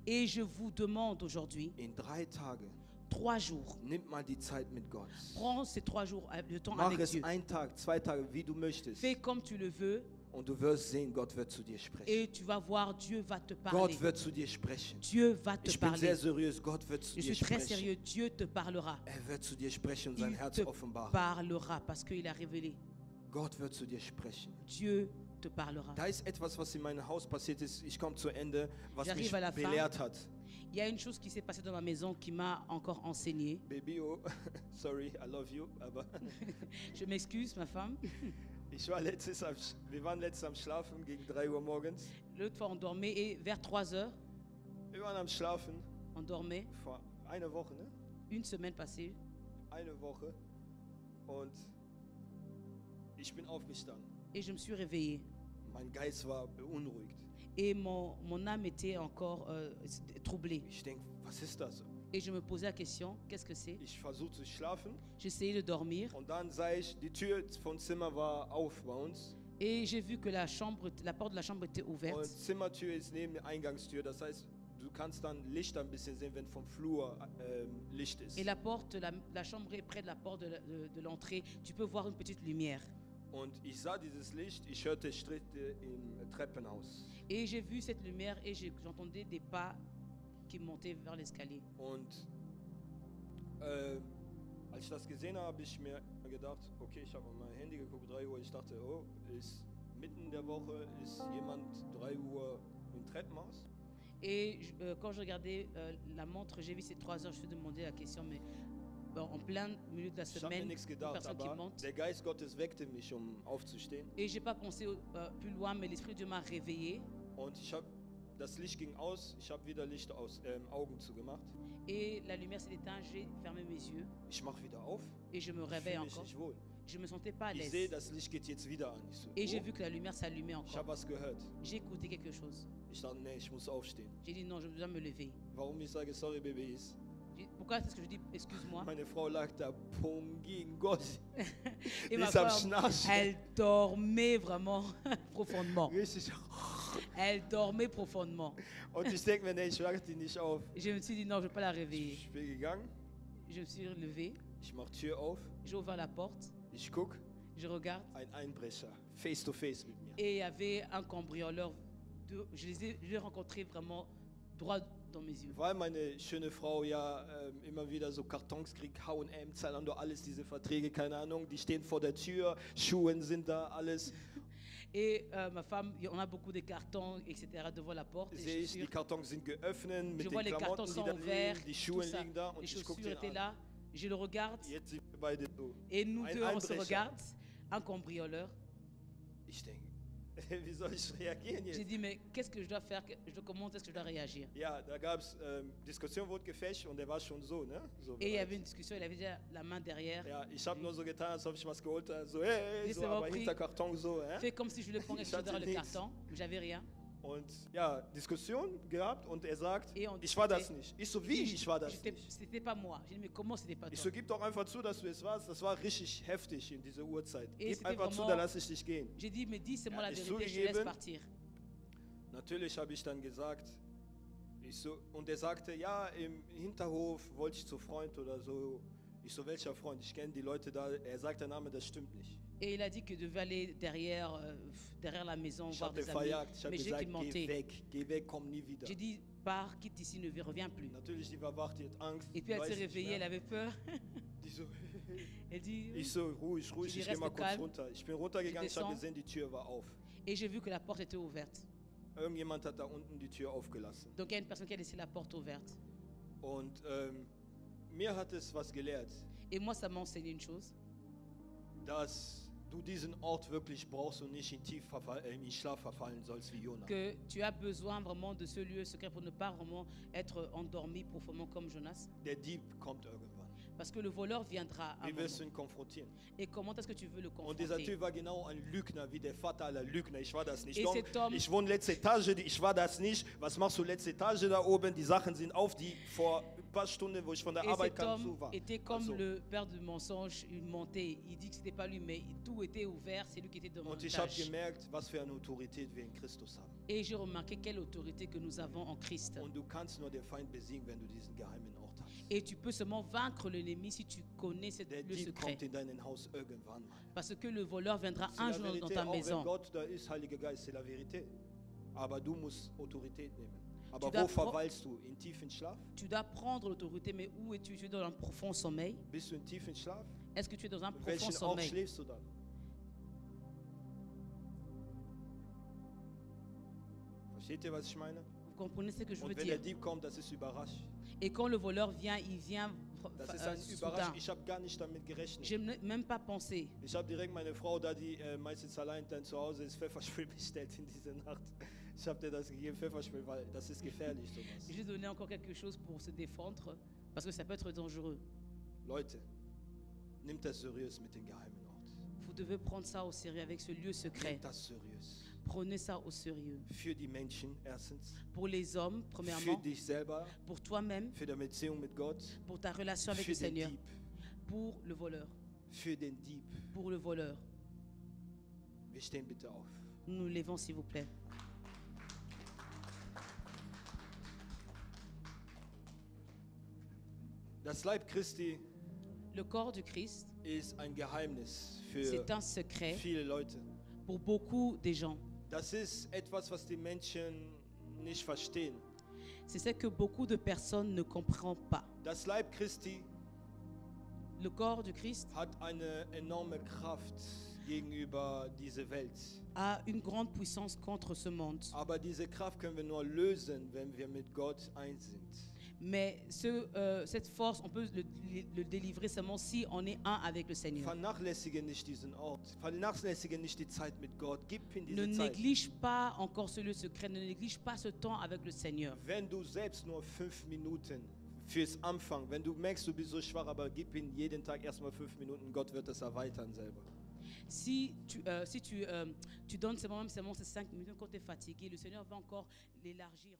Et je vous demande aujourd'hui, in 3 Tagen, 3 jours, nimm mal die Zeit mit Gott. prends ces 3 jours, le temps Mach avec es Dieu. 1 Tag, 2 Tage, wie du möchtest. Fais comme tu le veux. Und du wirst sehen, Gott wird zu dir sprechen. Et tu vas voir, Dieu va te parler. Gott wird zu dir sprechen. Dieu va te Ich bin sehr parler. seriös, Gott wird zu Je dir suis très sprechen. sérieux. Dieu te parlera. Wird zu dir sprechen und sein Il Herz te offenbaren. parlera parce qu'il a révélé. Gott wird zu dir sprechen. Dieu te parlera. Da ist etwas, was in meinem Haus passiert ist. Ich komme zu Ende, was mich J'arrive à la fin. belehrt hat. Il y a une chose qui s'est passée dans ma maison qui m'a encore enseigné. Baby, oh, sorry, I love you, aber Je m'excuse, ma femme. wir waren letztens am Schlafen gegen 3 Uhr morgens. L'autre fois, on dormait et vers 3 heures, Wir waren am Schlafen on dormait. vor einer Woche, ne? Une semaine passée. Eine Woche. Und ich bin aufgestanden. Et je me suis réveillée. Mein Geist war beunruhigt. Et mon âme était encore troublée. Ich denke, was ist das? Et je me posais la question, qu'est-ce que c'est? Ich versuchte zu schlafen J'essayais de dormir und dann sah ich, die Tür vom Zimmer war auf bei uns. et j'ai vu que la porte de la chambre était Und ouverte. Zimmertür ist neben der Eingangstür. Das heißt, du kannst dann Licht ein bisschen sehen, wenn vom Flur Licht ist. Et la porte, la chambre est près de la porte de l'entrée. Tu peux voir une petite lumière. Und ich sah dieses Licht, ich hörte Schritte im Treppenhaus. Et j'ai vu cette lumière et j'entendais des pas qui montaient vers l'escalier. Und als ich das gesehen habe, habe ich mir gedacht, okay, ich habe auf mein Handy geguckt, 3 Uhr. Ich dachte, oh, ist mitten in der Woche, ist jemand 3 Uhr im Treppenhaus? Et quand je regardais la montre, j'ai vu ces 3 heures. Je me suis demandé la question, mais en plein milieu de la Ich habe mir semaine, nichts une gedacht, personne qui aber monte. der Geist Gottes weckte mich, aufzustehen. Et j'ai pas pensé plus loin, mais l'Esprit de Dieu m'a réveillé. Und das Licht ging aus, ich habe wieder Licht aus, Augen zugemacht. Et la lumière s'est éteinte, j'ai fermé mes yeux Ich mache wieder auf, et je me ich réveille fühle mich encore. nicht wohl. Je me sentais pas à Ich sehe, l'aise. das Licht geht jetzt wieder an. Ich so, Et j'ai oh, vu que la lumière s'allumait ich encore. habe was gehört. J'ai écouté quelque chose. Ich dachte, nee, ich muss aufstehen. J'ai dit non, je dois me lever. Warum ich sage, sorry, Baby, ist, Pourquoi est-ce que je dis excuse-moi? meine Frau lag da, Pongin Gott. Et ma ist am femme, Schnarchen. elle dormait vraiment profondément. Richtig. Elle dormait profondément. Und ich denke mir, nee, ich wecke die nicht auf. Je me suis dit non, je ne vais pas la réveiller. Ich bin gegangen, Je me suis levé, ich mache Tür auf, j'ai ouvert la porte, ich guck, je regarde ein Einbrecher, face to face mit mir. et il y avait un cambrioleur. Je l'ai rencontré vraiment droit dans mes yeux. Weil meine schöne Frau ja immer wieder so Kartons kriegt, H&M, Zalando, alles diese Verträge, keine Ahnung, die stehen vor der Tür, Schuhen sind da, alles. Et ma femme, on a beaucoup de cartons, etc. devant la porte. Les Sehe ich, die chaussures, Kartons sind geöffnet mit je den vois les cartons Klamotten, die sont da ouverts, liegen, die tout Schuhe ça. liegen da und Les ich gucke chaussures den étaient an. là, je le regarde Jetzt sind wir beide so. et nous Ein deux on se Einbrecher. regarde, un cambrioleur. Ich denke, wie soll ich reagieren J'ai jetzt? dit mais qu'est-ce que je dois faire, comment est-ce que je dois réagir? Ja, da gab es, Diskussion wurde gefecht und der war schon so, ne? So Et il y bereit. avait une discussion, il avait déjà la main derrière. Ja, ich habe nur so getan, als ob ich was geholt habe, so, hey, so, C'est aber repris. hinter Karton so, Fait comme si je voulais prendre quelque chose dans le nix. carton, mais j'avais rien. Und ja, Diskussion gehabt und er sagt, Et on ich war das discutait. nicht. Ich so, wie, ich war das J'étais- nicht? C'était pas moi. J'ai dit mais comment c'était pas Ich toi? so, gib doch einfach zu, dass du es warst. Das war richtig heftig in dieser Uhrzeit. Et Gib c'était einfach zu, vraiment- dann lasse ich dich gehen. J'ai dit mais dis c'est moi Ja, la ich vérité, je te zugegeben. laisse partir. Natürlich habe ich dann gesagt, und er sagte, ja, im Hinterhof wollte ich zu Freund oder so. Ich so, welcher Freund? Ich kenne die Leute da. Er sagt, der Name, das stimmt nicht. Et il a dit qu'il devait aller derrière la maison Ich voir habe des den amis. verjagt. Ich habe Mais j'ai gesagt, qu'il mentait. geh weg, komm nie wieder. J'ai dit pars, quitte ici, ne reviens plus. Natürlich, die war wach, die hat Angst. Et puis elle weiß s'est nicht réveillée, mehr. elle avait peur. Die so, Elle dit ich so, ruhig, Die ich gehe reste mal kurz calme. runter. Ich bin runtergegangen, ich habe descends. gesehen, die Tür war auf. et j'ai vu que la porte était ouverte. Irgendjemand hat da unten die Tür aufgelassen. Donc il y a une personne qui a laissé la porte ouverte. Und mir hat es was gelehrt, Et moi ça m'a enseigné une chose, dass du diesen Ort wirklich brauchst und nicht in Schlaf verfallen sollst wie Jonah. que tu as besoin vraiment de ce lieu secret pour ne pas vraiment être endormi profondément comme Jonas. Der Dieb kommt irgendwann. Parce que le voleur viendra à un Wie wirst du moment. ihn konfrontieren? Et comment est-ce que tu veux le Und dieser confronter? Typ war genau ein Lügner, wie der Vater aller Lügner. Ich war das nicht. Et Doch, cet homme- ich wohne letzte Etage, ich war das nicht. Was machst du letzte Etage da oben? Die Sachen sind auf, die vor ein paar Stunden, wo ich von der Et Arbeit cet kam, homme zu war. était comme Also, le père du mensonge, il mentait. Il dit que c'était pas lui, mais tout était ouvert, c'est lui qui était dans mon und ich habe étage. gemerkt, was für eine Autorität wir in Christus haben. Et j'ai remarqué quelle autorité que nous avons en Christ. Und du kannst nur den Feind besiegen, wenn du diesen geheimen Ort hast. Et tu peux seulement vaincre l'ennemi si tu connais Der le Dieb secret. kommt in dein Haus irgendwann mal. Parce que le voleur viendra C'est un la jour dans vérité, ta auch maison. wenn Gott da ist, Heiliger Geist, c'est la vérité. Aber du musst Autorität nehmen. Aber dois wo verweilst du? In tiefen Schlaf? Tu dois prendre l'autorité, mais où es-tu? Tu es dans un profond sommeil? Bist du in tiefen Schlaf? Est-ce que tu es dans un In profond welchen Ort sommeil? schläfst du dann? Versteht ihr, was ich meine? Vous comprenez ce que je veux Und wenn der dire? Dieb kommt, das ist überraschend. Et quand le voleur vient, il vient Das ist ein soudain. Überraschung. Ich habe gar nicht damit gerechnet. Je n'ai même pas pensé. Ich habe direkt meine Frau, da die meistens allein dann zu Hause ist, Pfefferspray bestellt in dieser Nacht. Ich habe dir das gegeben, Pfefferspray, weil das ist gefährlich, sowas. J'ai donné encore quelque chose pour se défendre, parce que ça peut être dangereux. Leute, nimmt das seriös mit den geheimen Ort. Vous devez prendre ça au sérieux avec ce lieu secret. Nimmt das seriös. Prenez ça au sérieux. Für die Menschen erstens, Pour les hommes, für premièrement, dich selber, pour toi-même, für deine Beziehung mit Gott, pour ta relation avec für le den Seigneur, Dieb, pour le voleur, für den Dieb. pour le voleur. Wir stehen bitte auf. Nous nous levons, s'il vous plaît. Das Leib Christi Le corps du Christ, ist ein Geheimnis für c'est un secret viele Leute. pour beaucoup des gens. Das ist etwas, was die Menschen nicht verstehen. C'est ce que beaucoup de personnes ne comprennent pas. Das Leib Christi Le corps du Christ hat eine enorme Kraft gegenüber dieser Welt. a une grande puissance contre ce monde. Aber diese Kraft können wir nur lösen, wenn wir mit Gott eins sind. Mais cette force, on peut le délivrer seulement si on est un avec le Seigneur. Vernachlässige nicht diesen Ort. Vernachlässige nicht die Zeit mit Gott. Gib ihm Ne diese Zeit. néglige pas encore ce lieu secret, ne néglige pas ce temps avec le Seigneur. Wenn du selbst nur 5 Minuten fürs Anfang, wenn du merkst, du bist so schwach, aber gib ihm jeden Tag erstmal 5 Minuten. Gott wird das erweitern selber. Si tu donnes seulement ces 5 minutes quand tu es fatigué, le Seigneur va encore l'élargir.